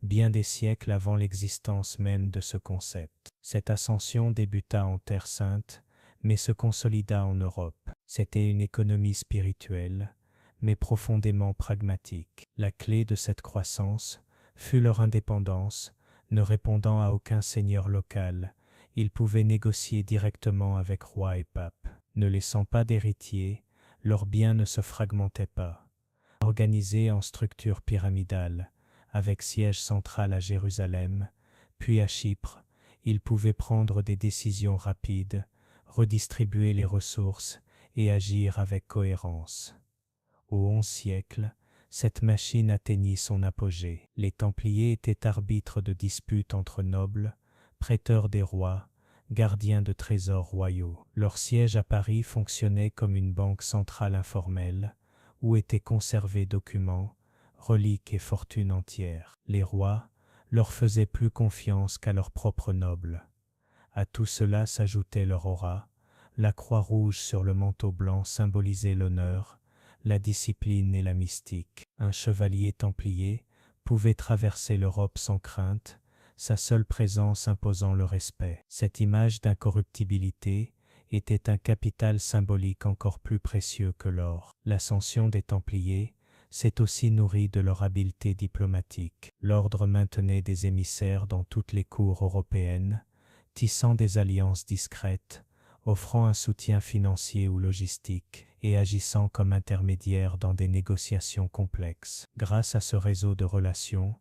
bien des siècles avant l'existence même de ce concept. Cette ascension débuta en Terre Sainte, mais se consolida en Europe. C'était une économie spirituelle, mais profondément pragmatique. La clé de cette croissance fut leur indépendance, ne répondant à aucun seigneur local. Ils pouvaient négocier directement avec roi et pape. Ne laissant pas d'héritiers, leurs biens ne se fragmentaient pas. Organisés en structure pyramidale, avec siège central à Jérusalem, puis à Chypre, ils pouvaient prendre des décisions rapides, redistribuer les ressources et agir avec cohérence. Au XIe siècle, cette machine atteignit son apogée. Les Templiers étaient arbitres de disputes entre nobles, prêteurs des rois, gardiens de trésors royaux. Leur siège à Paris fonctionnait comme une banque centrale informelle, où étaient conservés documents, reliques et fortunes entières. Les rois leur faisaient plus confiance qu'à leurs propres nobles. À tout cela s'ajoutait leur aura. La croix rouge sur le manteau blanc symbolisait l'honneur, la discipline et la mystique. Un chevalier templier pouvait traverser l'Europe sans crainte, sa seule présence imposant le respect. Cette image d'incorruptibilité était un capital symbolique encore plus précieux que l'or. L'ascension des Templiers s'est aussi nourrie de leur habileté diplomatique. L'ordre maintenait des émissaires dans toutes les cours européennes, tissant des alliances discrètes, offrant un soutien financier ou logistique et agissant comme intermédiaire dans des négociations complexes. Grâce à ce réseau de relations,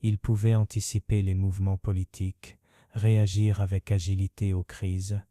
ils pouvaient anticiper les mouvements politiques, réagir avec agilité aux crises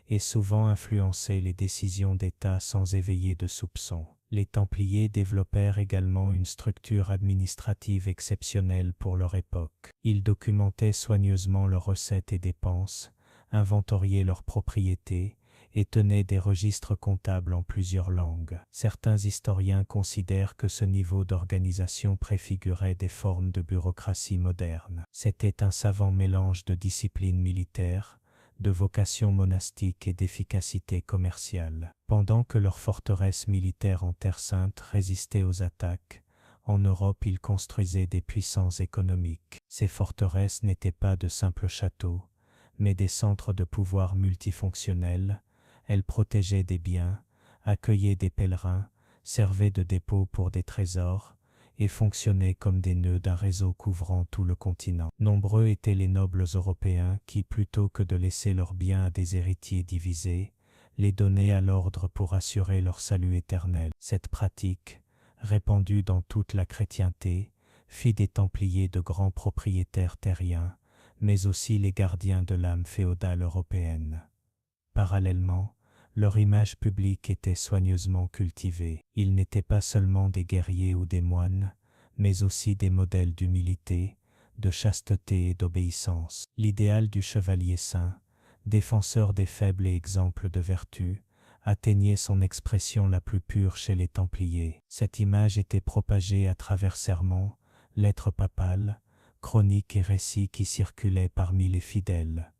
et souvent influencer les décisions d'État sans éveiller de soupçons. Les Templiers développèrent également une structure administrative exceptionnelle pour leur époque. Ils documentaient soigneusement leurs recettes et dépenses, inventoriaient leurs propriétés et tenaient des registres comptables en plusieurs langues. Certains historiens considèrent que ce niveau d'organisation préfigurait des formes de bureaucratie moderne. C'était un savant mélange de discipline militaire, de vocation monastique et d'efficacité commerciale. Pendant que leurs forteresses militaires en Terre Sainte résistaient aux attaques, en Europe ils construisaient des puissances économiques. Ces forteresses n'étaient pas de simples châteaux, mais des centres de pouvoir multifonctionnels. Elles protégeaient des biens, accueillaient des pèlerins, servaient de dépôt pour des trésors, et fonctionnaient comme des nœuds d'un réseau couvrant tout le continent. Nombreux étaient les nobles européens qui, plutôt que de laisser leurs biens à des héritiers divisés, les donnaient à l'ordre pour assurer leur salut éternel. Cette pratique, répandue dans toute la chrétienté, fit des Templiers de grands propriétaires terriens, mais aussi les gardiens de l'âme féodale européenne. Parallèlement, leur image publique était soigneusement cultivée. Ils n'étaient pas seulement des guerriers ou des moines, mais aussi des modèles d'humilité, de chasteté et d'obéissance. L'idéal du chevalier saint, défenseur des faibles et exemple de vertu, atteignait son expression la plus pure chez les Templiers. Cette image était propagée à travers sermons, lettres papales, chroniques et récits qui circulaient parmi les fidèles.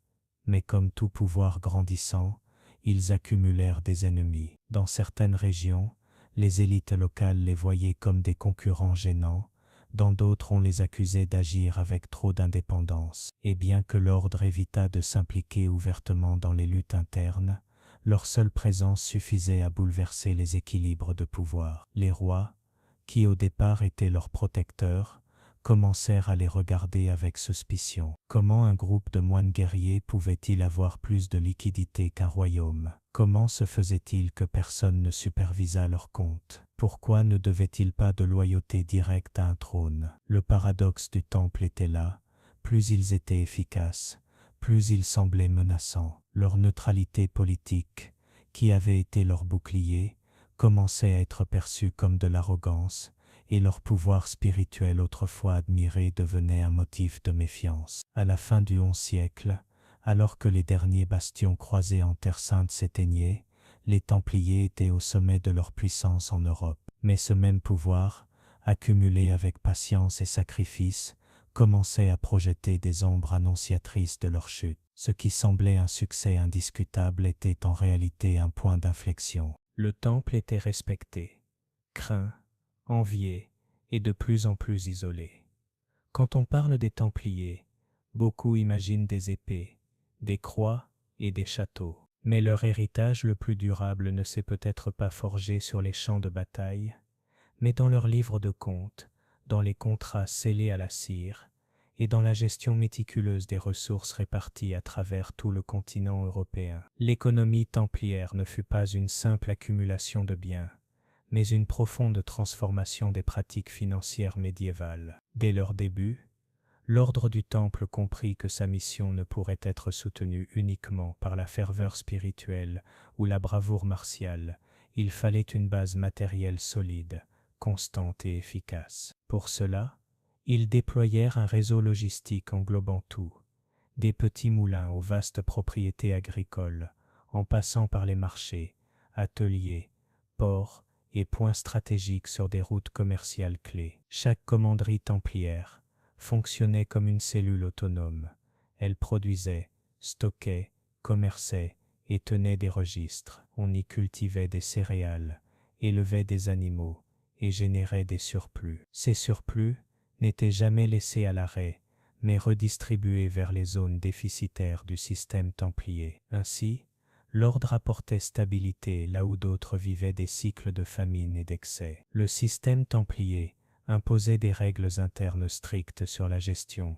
Mais comme tout pouvoir grandissant, ils accumulèrent des ennemis. Dans certaines régions, les élites locales les voyaient comme des concurrents gênants, dans d'autres on les accusait d'agir avec trop d'indépendance. Et bien que l'ordre évita de s'impliquer ouvertement dans les luttes internes, leur seule présence suffisait à bouleverser les équilibres de pouvoir. Les rois, qui au départ étaient leurs protecteurs, commencèrent à les regarder avec suspicion. Comment un groupe de moines guerriers pouvait-il avoir plus de liquidité qu'un royaume? Comment se faisait-il que personne ne supervisât leurs comptes? Pourquoi ne devaient-ils pas de loyauté directe à un trône? Le paradoxe du temple était là. Plus ils étaient efficaces, plus ils semblaient menaçants. Leur neutralité politique, qui avait été leur bouclier, commençait à être perçue comme de l'arrogance, et leur pouvoir spirituel autrefois admiré devenait un motif de méfiance. À la fin du XIe siècle, alors que les derniers bastions croisés en Terre Sainte s'éteignaient, les Templiers étaient au sommet de leur puissance en Europe. Mais ce même pouvoir, accumulé avec patience et sacrifice, commençait à projeter des ombres annonciatrices de leur chute. Ce qui semblait un succès indiscutable était en réalité un point d'inflexion. Le temple était respecté, craint, envié et de plus en plus isolé. Quand on parle des Templiers, beaucoup imaginent des épées, des croix et des châteaux. Mais leur héritage le plus durable ne s'est peut-être pas forgé sur les champs de bataille, mais dans leurs livres de comptes, dans les contrats scellés à la cire, et dans la gestion méticuleuse des ressources réparties à travers tout le continent européen. L'économie templière ne fut pas une simple accumulation de biens, mais une profonde transformation des pratiques financières médiévales. Dès leur début, l'ordre du Temple comprit que sa mission ne pourrait être soutenue uniquement par la ferveur spirituelle ou la bravoure martiale. Il fallait une base matérielle solide, constante et efficace. Pour cela, ils déployèrent un réseau logistique englobant tout, des petits moulins aux vastes propriétés agricoles, en passant par les marchés, ateliers, ports et points stratégiques sur des routes commerciales clés. Chaque commanderie templière fonctionnait comme une cellule autonome. Elle produisait, stockait, commerçait et tenait des registres. On y cultivait des céréales, élevait des animaux et générait des surplus. Ces surplus n'étaient jamais laissés à l'arrêt, mais redistribués vers les zones déficitaires du système templier. Ainsi, l'ordre apportait stabilité là où d'autres vivaient des cycles de famine et d'excès. Le système templier imposait des règles internes strictes sur la gestion.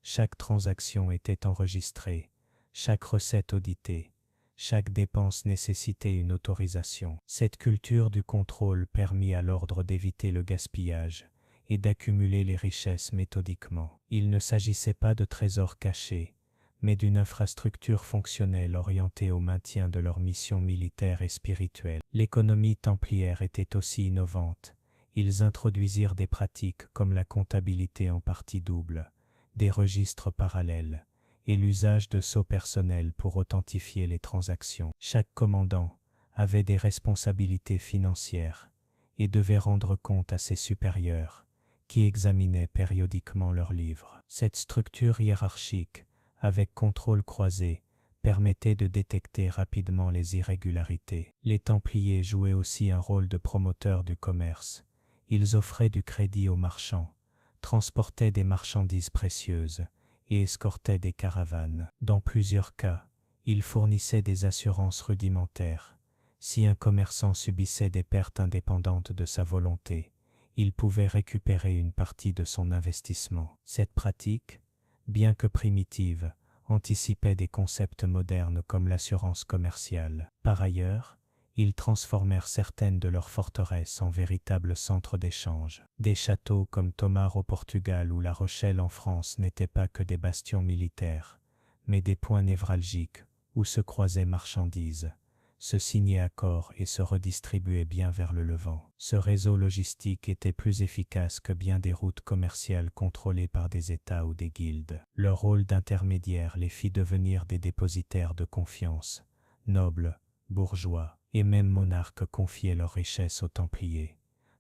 Chaque transaction était enregistrée, chaque recette auditée, chaque dépense nécessitait une autorisation. Cette culture du contrôle permit à l'ordre d'éviter le gaspillage et d'accumuler les richesses méthodiquement. Il ne s'agissait pas de trésors cachés, mais d'une infrastructure fonctionnelle orientée au maintien de leur mission militaire et spirituelle. L'économie templière était aussi innovante. Ils introduisirent des pratiques comme la comptabilité en partie double, des registres parallèles et l'usage de sceaux personnels pour authentifier les transactions. Chaque commandant avait des responsabilités financières et devait rendre compte à ses supérieurs, qui examinaient périodiquement leurs livres. Cette structure hiérarchique, avec contrôle croisé, permettait de détecter rapidement les irrégularités. Les Templiers jouaient aussi un rôle de promoteurs du commerce. Ils offraient du crédit aux marchands, transportaient des marchandises précieuses et escortaient des caravanes. Dans plusieurs cas, ils fournissaient des assurances rudimentaires. Si un commerçant subissait des pertes indépendantes de sa volonté, il pouvait récupérer une partie de son investissement. Cette pratique, bien que primitive, anticipait des concepts modernes comme l'assurance commerciale. Par ailleurs, ils transformèrent certaines de leurs forteresses en véritables centres d'échange. Des châteaux comme Tomar au Portugal ou La Rochelle en France n'étaient pas que des bastions militaires, mais des points névralgiques où se croisaient marchandises, se signaient accords et se redistribuaient bien vers le Levant. Ce réseau logistique était plus efficace que bien des routes commerciales contrôlées par des États ou des guildes. Leur rôle d'intermédiaire les fit devenir des dépositaires de confiance, nobles, bourgeois et même monarques confiaient leurs richesses aux Templiers,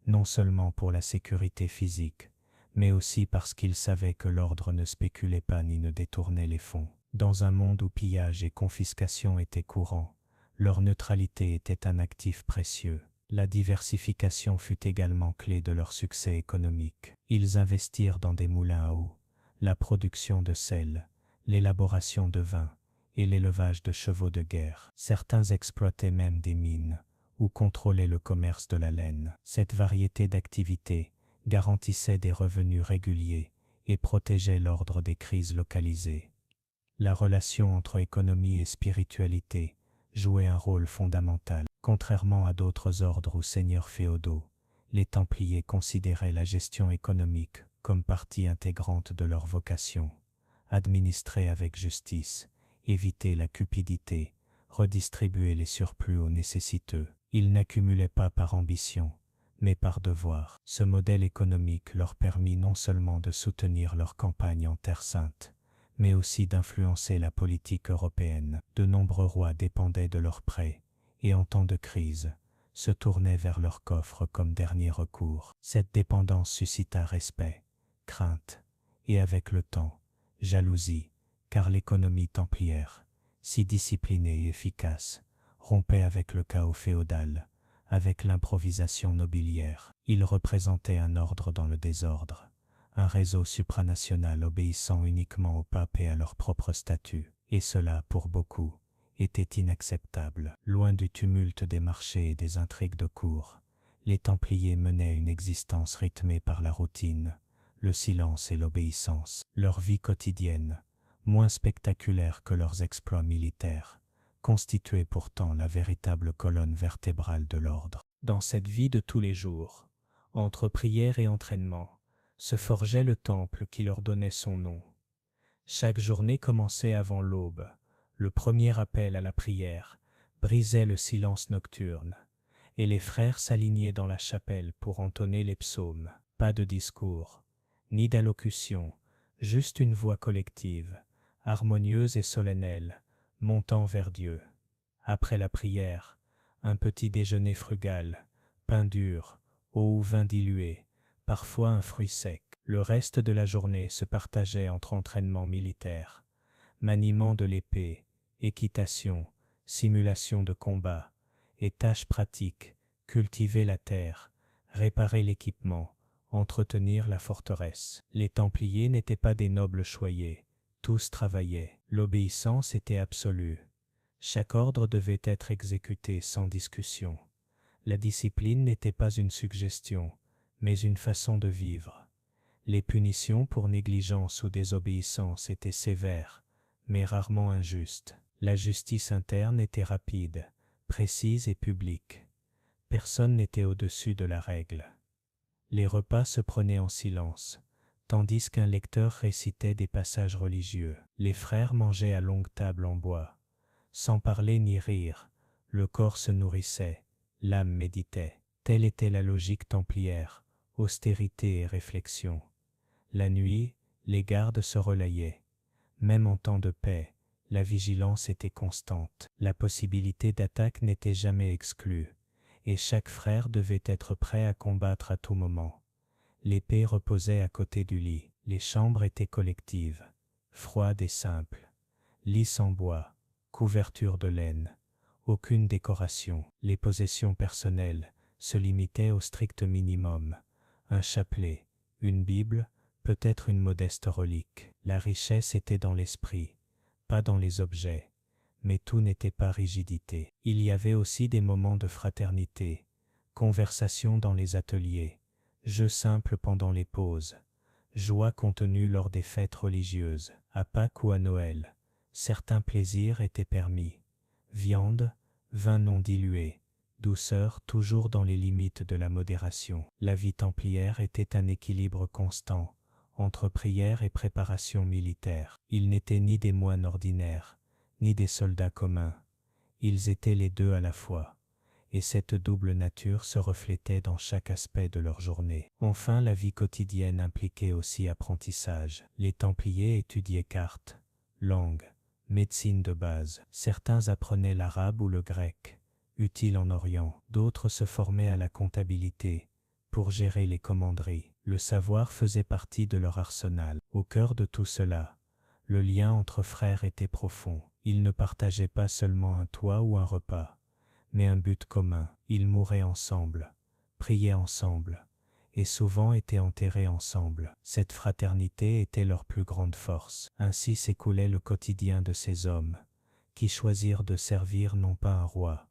non seulement pour la sécurité physique, mais aussi parce qu'ils savaient que l'ordre ne spéculait pas ni ne détournait les fonds. Dans un monde où pillage et confiscation étaient courants, leur neutralité était un actif précieux. La diversification fut également clé de leur succès économique. Ils investirent dans des moulins à eau, la production de sel, l'élaboration de vin et l'élevage de chevaux de guerre. Certains exploitaient même des mines ou contrôlaient le commerce de la laine. Cette variété d'activités garantissait des revenus réguliers et protégeait l'ordre des crises localisées. La relation entre économie et spiritualité jouait un rôle fondamental. Contrairement à d'autres ordres ou seigneurs féodaux, les Templiers considéraient la gestion économique comme partie intégrante de leur vocation. Administrer avec justice, éviter la cupidité, redistribuer les surplus aux nécessiteux. Ils n'accumulaient pas par ambition, mais par devoir. Ce modèle économique leur permit non seulement de soutenir leur campagne en Terre Sainte, mais aussi d'influencer la politique européenne. De nombreux rois dépendaient de leurs prêts, et en temps de crise, se tournaient vers leurs coffres comme dernier recours. Cette dépendance suscita respect, crainte, et avec le temps, jalousie, car l'économie templière, si disciplinée et efficace, rompait avec le chaos féodal, avec l'improvisation nobiliaire. Il représentait un ordre dans le désordre, un réseau supranational obéissant uniquement au pape et à leur propre statut, et cela, pour beaucoup, était inacceptable. Loin du tumulte des marchés et des intrigues de cour, les Templiers menaient une existence rythmée par la routine, le silence et l'obéissance. Leur vie quotidienne, moins spectaculaire que leurs exploits militaires, constituait pourtant la véritable colonne vertébrale de l'ordre. Dans cette vie de tous les jours, entre prière et entraînement, se forgeait le temple qui leur donnait son nom. Chaque journée commençait avant l'aube. Le premier appel à la prière brisait le silence nocturne, et les frères s'alignaient dans la chapelle pour entonner les psaumes. Pas de discours, ni d'allocution, juste une voix collective, harmonieuse et solennelle, montant vers Dieu. Après la prière, un petit déjeuner frugal, pain dur, eau ou vin dilué, parfois un fruit sec. Le reste de la journée se partageait entre entraînement militaire, maniement de l'épée, équitation, simulation de combat, et tâches pratiques, cultiver la terre, réparer l'équipement, entretenir la forteresse. Les Templiers n'étaient pas des nobles choyés, tous travaillaient. L'obéissance était absolue. Chaque ordre devait être exécuté sans discussion. La discipline n'était pas une suggestion, mais une façon de vivre. Les punitions pour négligence ou désobéissance étaient sévères, mais rarement injustes. La justice interne était rapide, précise et publique. Personne n'était au-dessus de la règle. Les repas se prenaient en silence, tandis qu'un lecteur récitait des passages religieux. Les frères mangeaient à longue table en bois. Sans parler ni rire, le corps se nourrissait, l'âme méditait. Telle était la logique templière, austérité et réflexion. La nuit, les gardes se relayaient. Même en temps de paix, la vigilance était constante. La possibilité d'attaque n'était jamais exclue, et chaque frère devait être prêt à combattre à tout moment. L'épée reposait à côté du lit. Les chambres étaient collectives, froides et simples. Lits en bois, couverture de laine, aucune décoration. Les possessions personnelles se limitaient au strict minimum. Un chapelet, une Bible, peut-être une modeste relique. La richesse était dans l'esprit, pas dans les objets, mais tout n'était pas rigidité. Il y avait aussi des moments de fraternité, conversations dans les ateliers, jeux simples pendant les pauses, joie contenue lors des fêtes religieuses. À Pâques ou à Noël, certains plaisirs étaient permis. Viande, vin non dilué, douceur toujours dans les limites de la modération. La vie templière était un équilibre constant entre prière et préparation militaire. Ils n'étaient ni des moines ordinaires, ni des soldats communs. Ils étaient les deux à la fois, et cette double nature se reflétait dans chaque aspect de leur journée. Enfin, la vie quotidienne impliquait aussi apprentissage. Les Templiers étudiaient cartes, langues, médecine de base. Certains apprenaient l'arabe ou le grec, utile en Orient. D'autres se formaient à la comptabilité, pour gérer les commanderies. Le savoir faisait partie de leur arsenal. Au cœur de tout cela, le lien entre frères était profond. Ils ne partageaient pas seulement un toit ou un repas, mais un but commun. Ils mouraient ensemble, priaient ensemble, et souvent étaient enterrés ensemble. Cette fraternité était leur plus grande force. Ainsi s'écoulait le quotidien de ces hommes, qui choisirent de servir non pas un roi,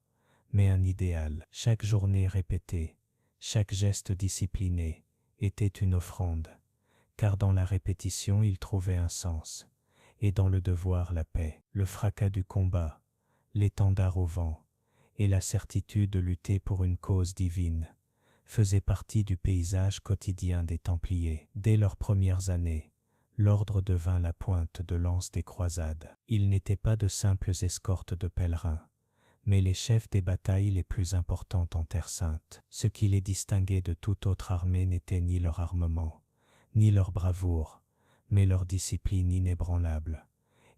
mais un idéal. Chaque journée répétée, chaque geste discipliné, était une offrande, car dans la répétition ils trouvaient un sens, et dans le devoir la paix. Le fracas du combat, l'étendard au vent, et la certitude de lutter pour une cause divine, faisaient partie du paysage quotidien des Templiers. Dès leurs premières années, l'ordre devint la pointe de lance des croisades. Ils n'étaient pas de simples escortes de pèlerins, mais les chefs des batailles les plus importantes en Terre Sainte. Ce qui les distinguait de toute autre armée n'était ni leur armement, ni leur bravoure, mais leur discipline inébranlable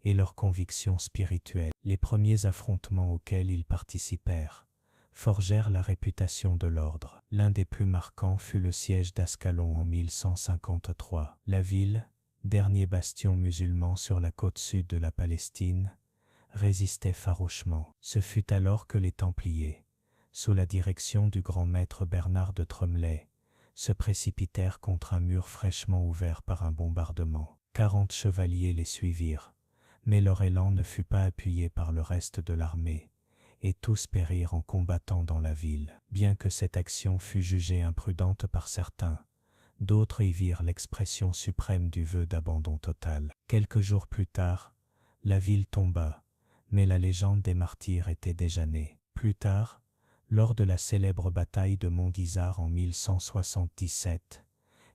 et leur conviction spirituelle. Les premiers affrontements auxquels ils participèrent forgèrent la réputation de l'ordre. L'un des plus marquants fut le siège d'Ascalon en 1153. La ville, dernier bastion musulman sur la côte sud de la Palestine, résistait farouchement. Ce fut alors que les Templiers, sous la direction du grand maître Bernard de Tremlay, se précipitèrent contre un mur fraîchement ouvert par un bombardement. 40 chevaliers les suivirent, mais leur élan ne fut pas appuyé par le reste de l'armée, et tous périrent en combattant dans la ville. Bien que cette action fût jugée imprudente par certains, d'autres y virent l'expression suprême du vœu d'abandon total. Quelques jours plus tard, la ville tomba, mais la légende des martyrs était déjà née. Plus tard, lors de la célèbre bataille de Montgisard en 1177,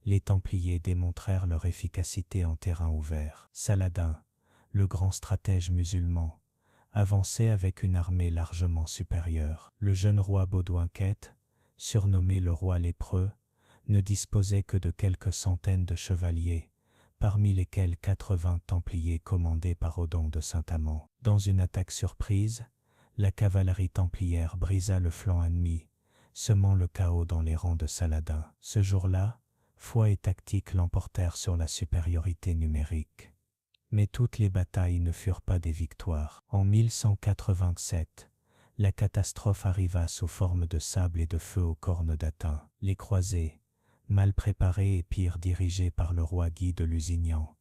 les Templiers démontrèrent leur efficacité en terrain ouvert. Saladin, le grand stratège musulman, avançait avec une armée largement supérieure. Le jeune roi Baudouin-Quête, surnommé le roi lépreux, ne disposait que de quelques centaines de chevaliers, parmi lesquels 80 Templiers commandés par Odon de Saint-Amand. Dans une attaque surprise, la cavalerie templière brisa le flanc ennemi, semant le chaos dans les rangs de Saladin. Ce jour-là, foi et tactique l'emportèrent sur la supériorité numérique. Mais toutes les batailles ne furent pas des victoires. En 1187, la catastrophe arriva sous forme de sable et de feu aux cornes d'Atin. Les croisés, mal préparés et pire dirigés par le roi Guy de Lusignan,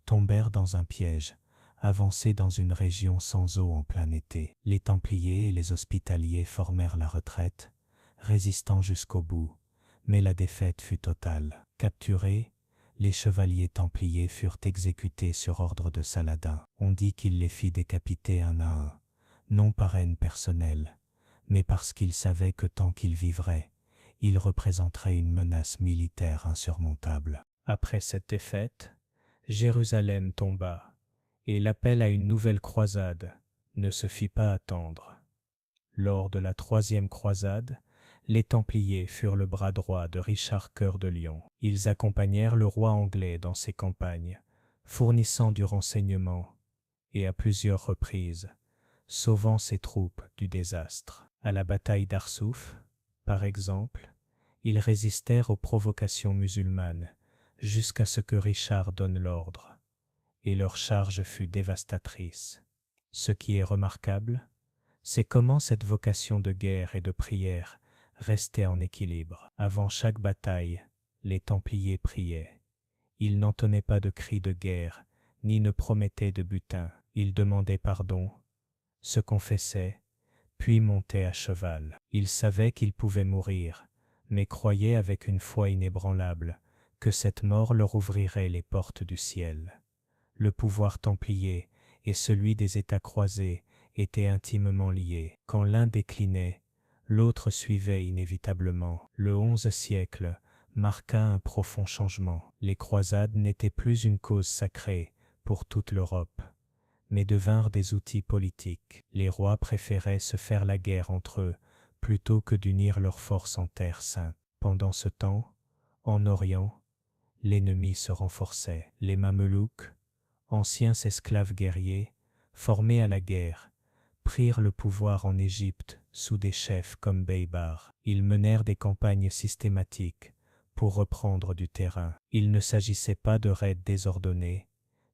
tombèrent dans un piège, avancés dans une région sans eau en plein été. Les Templiers et les Hospitaliers formèrent la retraite, résistant jusqu'au bout, mais la défaite fut totale. Capturés, les chevaliers templiers furent exécutés sur ordre de Saladin. On dit qu'il les fit décapiter un à un, non par haine personnelle, mais parce qu'il savait que tant qu'il vivrait, il représenterait une menace militaire insurmontable. Après cette défaite, Jérusalem tomba, et l'appel à une nouvelle croisade ne se fit pas attendre. Lors de la troisième croisade, les Templiers furent le bras droit de Richard Cœur de Lion. Ils accompagnèrent le roi anglais dans ses campagnes, fournissant du renseignement, et à plusieurs reprises, sauvant ses troupes du désastre. À la bataille d'Arsouf, par exemple, ils résistèrent aux provocations musulmanes, jusqu'à ce que Richard donne l'ordre, et leur charge fut dévastatrice. Ce qui est remarquable, c'est comment cette vocation de guerre et de prière restait en équilibre. Avant chaque bataille, les Templiers priaient. Ils n'entonnaient pas de cris de guerre, ni ne promettaient de butin. Ils demandaient pardon, se confessaient, puis montaient à cheval. Ils savaient qu'ils pouvaient mourir, mais croyaient avec une foi inébranlable que cette mort leur ouvrirait les portes du ciel. Le pouvoir templier et celui des États croisés étaient intimement liés. Quand l'un déclinait, l'autre suivait inévitablement. Le XIe siècle marqua un profond changement. Les croisades n'étaient plus une cause sacrée pour toute l'Europe, mais devinrent des outils politiques. Les rois préféraient se faire la guerre entre eux plutôt que d'unir leurs forces en terre sainte. Pendant ce temps, en Orient, l'ennemi se renforçait. Les Mamelouks, anciens esclaves guerriers, formés à la guerre, prirent le pouvoir en Égypte sous des chefs comme Beybar. Ils menèrent des campagnes systématiques pour reprendre du terrain. Il ne s'agissait pas de raids désordonnés,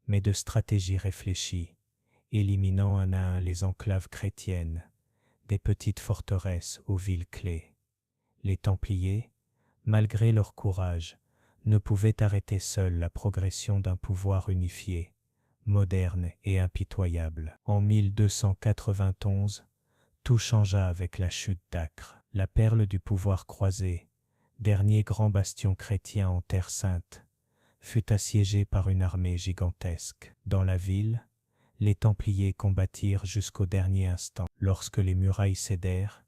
mais de stratégies réfléchies, éliminant un à un les enclaves chrétiennes, des petites forteresses aux villes clés. Les Templiers, malgré leur courage, ne pouvaient arrêter seuls la progression d'un pouvoir unifié, moderne et impitoyable. En 1291, tout changea avec la chute d'Acre. La perle du pouvoir croisé, dernier grand bastion chrétien en Terre Sainte, fut assiégée par une armée gigantesque. Dans la ville, les Templiers combattirent jusqu'au dernier instant. Lorsque les murailles cédèrent,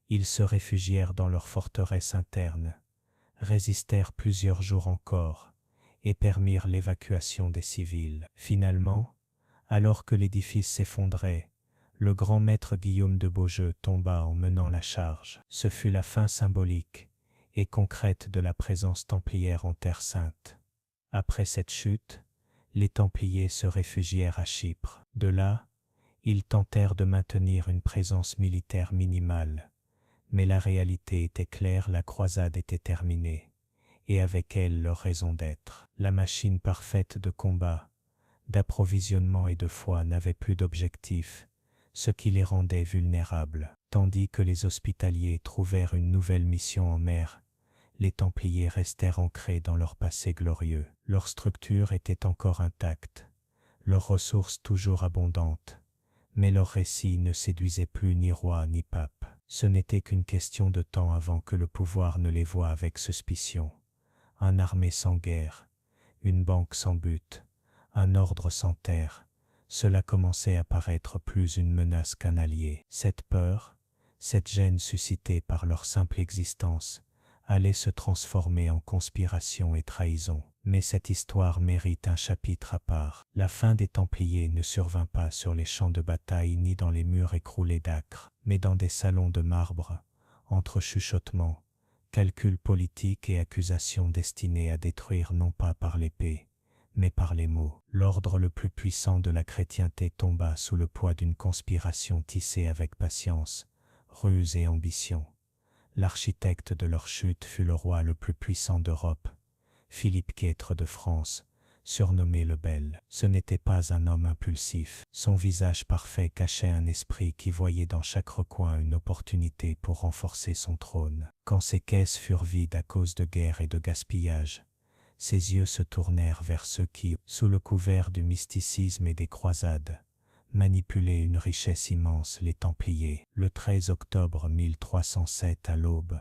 ils se réfugièrent dans leur forteresse interne, résistèrent plusieurs jours encore et permirent l'évacuation des civils. Finalement, alors que l'édifice s'effondrait, le grand maître Guillaume de Beaujeu tomba en menant la charge. Ce fut la fin symbolique et concrète de la présence templière en Terre Sainte. Après cette chute, les Templiers se réfugièrent à Chypre. De là, ils tentèrent de maintenir une présence militaire minimale. Mais la réalité était claire, la croisade était terminée, et avec elle leur raison d'être. La machine parfaite de combat, d'approvisionnement et de foi n'avait plus d'objectif, ce qui les rendait vulnérables. Tandis que les hospitaliers trouvèrent une nouvelle mission en mer, les Templiers restèrent ancrés dans leur passé glorieux. Leur structure était encore intacte, leurs ressources toujours abondantes, mais leur récit ne séduisait plus ni roi ni pape. Ce n'était qu'une question de temps avant que le pouvoir ne les voie avec suspicion. Une armée sans guerre, une banque sans but, un ordre sans terre, cela commençait à paraître plus une menace qu'un allié. Cette peur, cette gêne suscitée par leur simple existence, allait se transformer en conspiration et trahison. Mais cette histoire mérite un chapitre à part. La fin des Templiers ne survint pas sur les champs de bataille ni dans les murs écroulés d'acre, mais dans des salons de marbre, entre chuchotements, calculs politiques et accusations destinées à détruire non pas par l'épée, mais par les mots. L'ordre le plus puissant de la chrétienté tomba sous le poids d'une conspiration tissée avec patience, ruse et ambition. L'architecte de leur chute fut le roi le plus puissant d'Europe, Philippe IV de France, surnommé le Bel. Ce n'était pas un homme impulsif. Son visage parfait cachait un esprit qui voyait dans chaque recoin une opportunité pour renforcer son trône. Quand ses caisses furent vides à cause de guerre et de gaspillage, ses yeux se tournèrent vers ceux qui, sous le couvert du mysticisme et des croisades, manipulaient une richesse immense, les Templiers. Le 13 octobre 1307 à l'aube,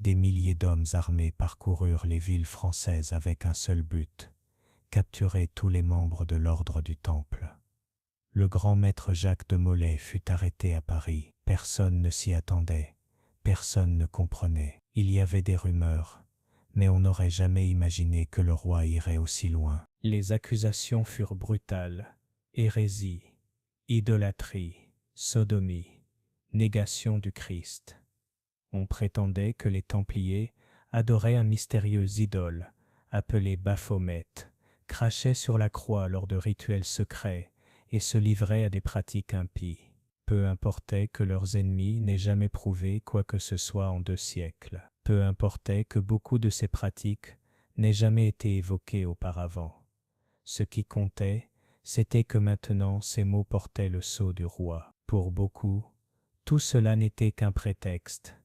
des milliers d'hommes armés parcoururent les villes françaises avec un seul but, capturer tous les membres de l'ordre du Temple. Le grand maître Jacques de Molay fut arrêté à Paris. Personne ne s'y attendait, personne ne comprenait. Il y avait des rumeurs, mais on n'aurait jamais imaginé que le roi irait aussi loin. Les accusations furent brutales: hérésie, idolâtrie, sodomie, négation du Christ. On prétendait que les Templiers adoraient un mystérieux idole, appelé Baphomet, crachaient sur la croix lors de rituels secrets et se livraient à des pratiques impies. Peu importait que leurs ennemis n'aient jamais prouvé quoi que ce soit en 2 siècles. Peu importait que beaucoup de ces pratiques n'aient jamais été évoquées auparavant. Ce qui comptait, c'était que maintenant ces mots portaient le sceau du roi. Pour beaucoup, tout cela n'était qu'un prétexte.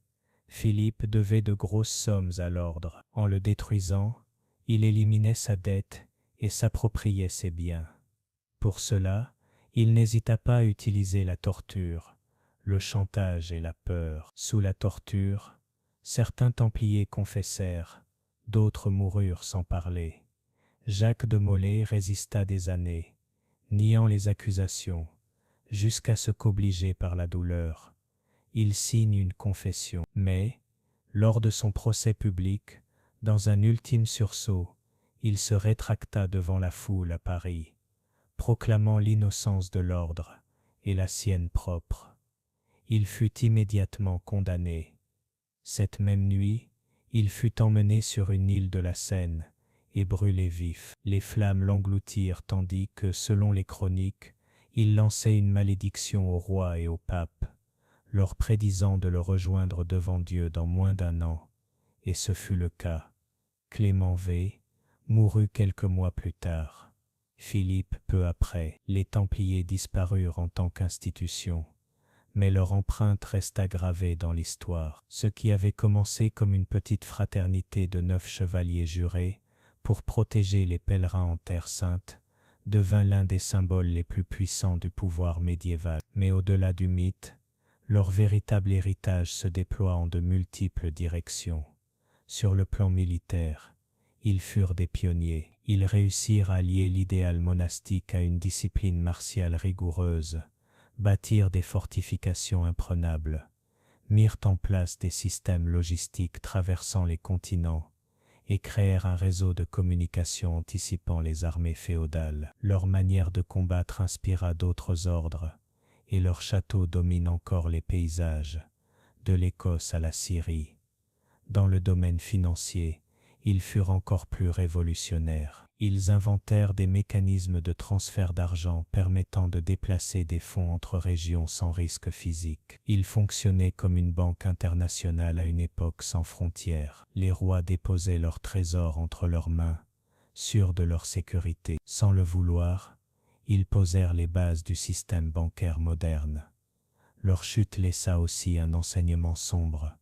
Philippe devait de grosses sommes à l'ordre. En le détruisant, il éliminait sa dette et s'appropriait ses biens. Pour cela, il n'hésita pas à utiliser la torture, le chantage et la peur. Sous la torture, certains Templiers confessèrent, d'autres moururent sans parler. Jacques de Molay résista des années, niant les accusations, jusqu'à ce qu'obligé par la douleur, il signe une confession. Mais, lors de son procès public, dans un ultime sursaut, il se rétracta devant la foule à Paris, proclamant l'innocence de l'ordre et la sienne propre. Il fut immédiatement condamné. Cette même nuit, il fut emmené sur une île de la Seine et brûlé vif. Les flammes l'engloutirent tandis que, selon les chroniques, il lançait une malédiction au roi et au pape, leur prédisant de le rejoindre devant Dieu dans moins d'1 an, et ce fut le cas. Clément V mourut quelques mois plus tard. Philippe peu après. Les Templiers disparurent en tant qu'institution, mais leur empreinte resta gravée dans l'histoire. Ce qui avait commencé comme une petite fraternité de 9 chevaliers jurés pour protéger les pèlerins en Terre Sainte devint l'un des symboles les plus puissants du pouvoir médiéval. Mais au-delà du mythe, leur véritable héritage se déploie en de multiples directions. Sur le plan militaire, ils furent des pionniers. Ils réussirent à lier l'idéal monastique à une discipline martiale rigoureuse, bâtirent des fortifications imprenables, mirent en place des systèmes logistiques traversant les continents et créèrent un réseau de communication anticipant les armées féodales. Leur manière de combattre inspira d'autres ordres, et leurs châteaux dominent encore les paysages, de l'Écosse à la Syrie. Dans le domaine financier, ils furent encore plus révolutionnaires. Ils inventèrent des mécanismes de transfert d'argent permettant de déplacer des fonds entre régions sans risque physique. Ils fonctionnaient comme une banque internationale à une époque sans frontières. Les rois déposaient leurs trésors entre leurs mains, sûrs de leur sécurité. Sans le vouloir, ils posèrent les bases du système bancaire moderne. Leur chute laissa aussi un enseignement sombre.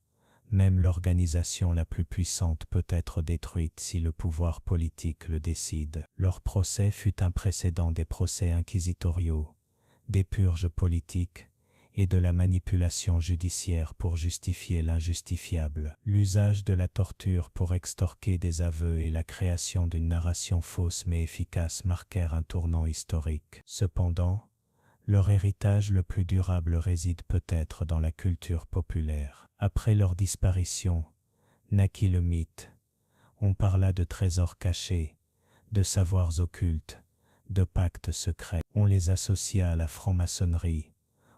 Même l'organisation la plus puissante peut être détruite si le pouvoir politique le décide. Leur procès fut un précédent des procès inquisitoriaux, des purges politiques et de la manipulation judiciaire pour justifier l'injustifiable. L'usage de la torture pour extorquer des aveux et la création d'une narration fausse mais efficace marquèrent un tournant historique. Cependant, leur héritage le plus durable réside peut-être dans la culture populaire. Après leur disparition, naquit le mythe. On parla de trésors cachés, de savoirs occultes, de pactes secrets. On les associa à la franc-maçonnerie,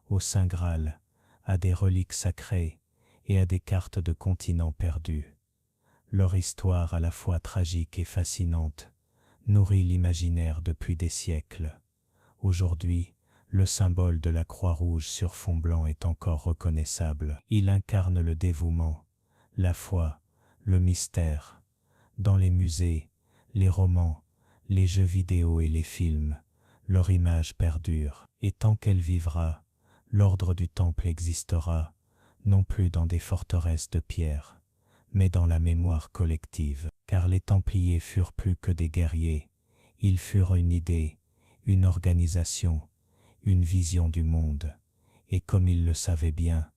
au Saint Graal, à des reliques sacrées et à des cartes de continents perdus. Leur histoire à la fois tragique et fascinante nourrit l'imaginaire depuis des siècles. Aujourd'hui, le symbole de la Croix-Rouge sur fond blanc est encore reconnaissable. Il incarne le dévouement, la foi, le mystère. Dans les musées, les romans, les jeux vidéo et les films, leur image perdure. Et tant qu'elle vivra, l'ordre du Temple existera, non plus dans des forteresses de pierre, mais dans la mémoire collective. Car les Templiers furent plus que des guerriers, ils furent une idée, une organisation, une vision du monde, et comme ils le savaient bien,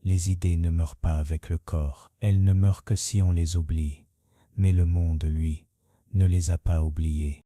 les idées ne meurent pas avec le corps, elles ne meurent que si on les oublie, mais le monde, lui, ne les a pas oubliées.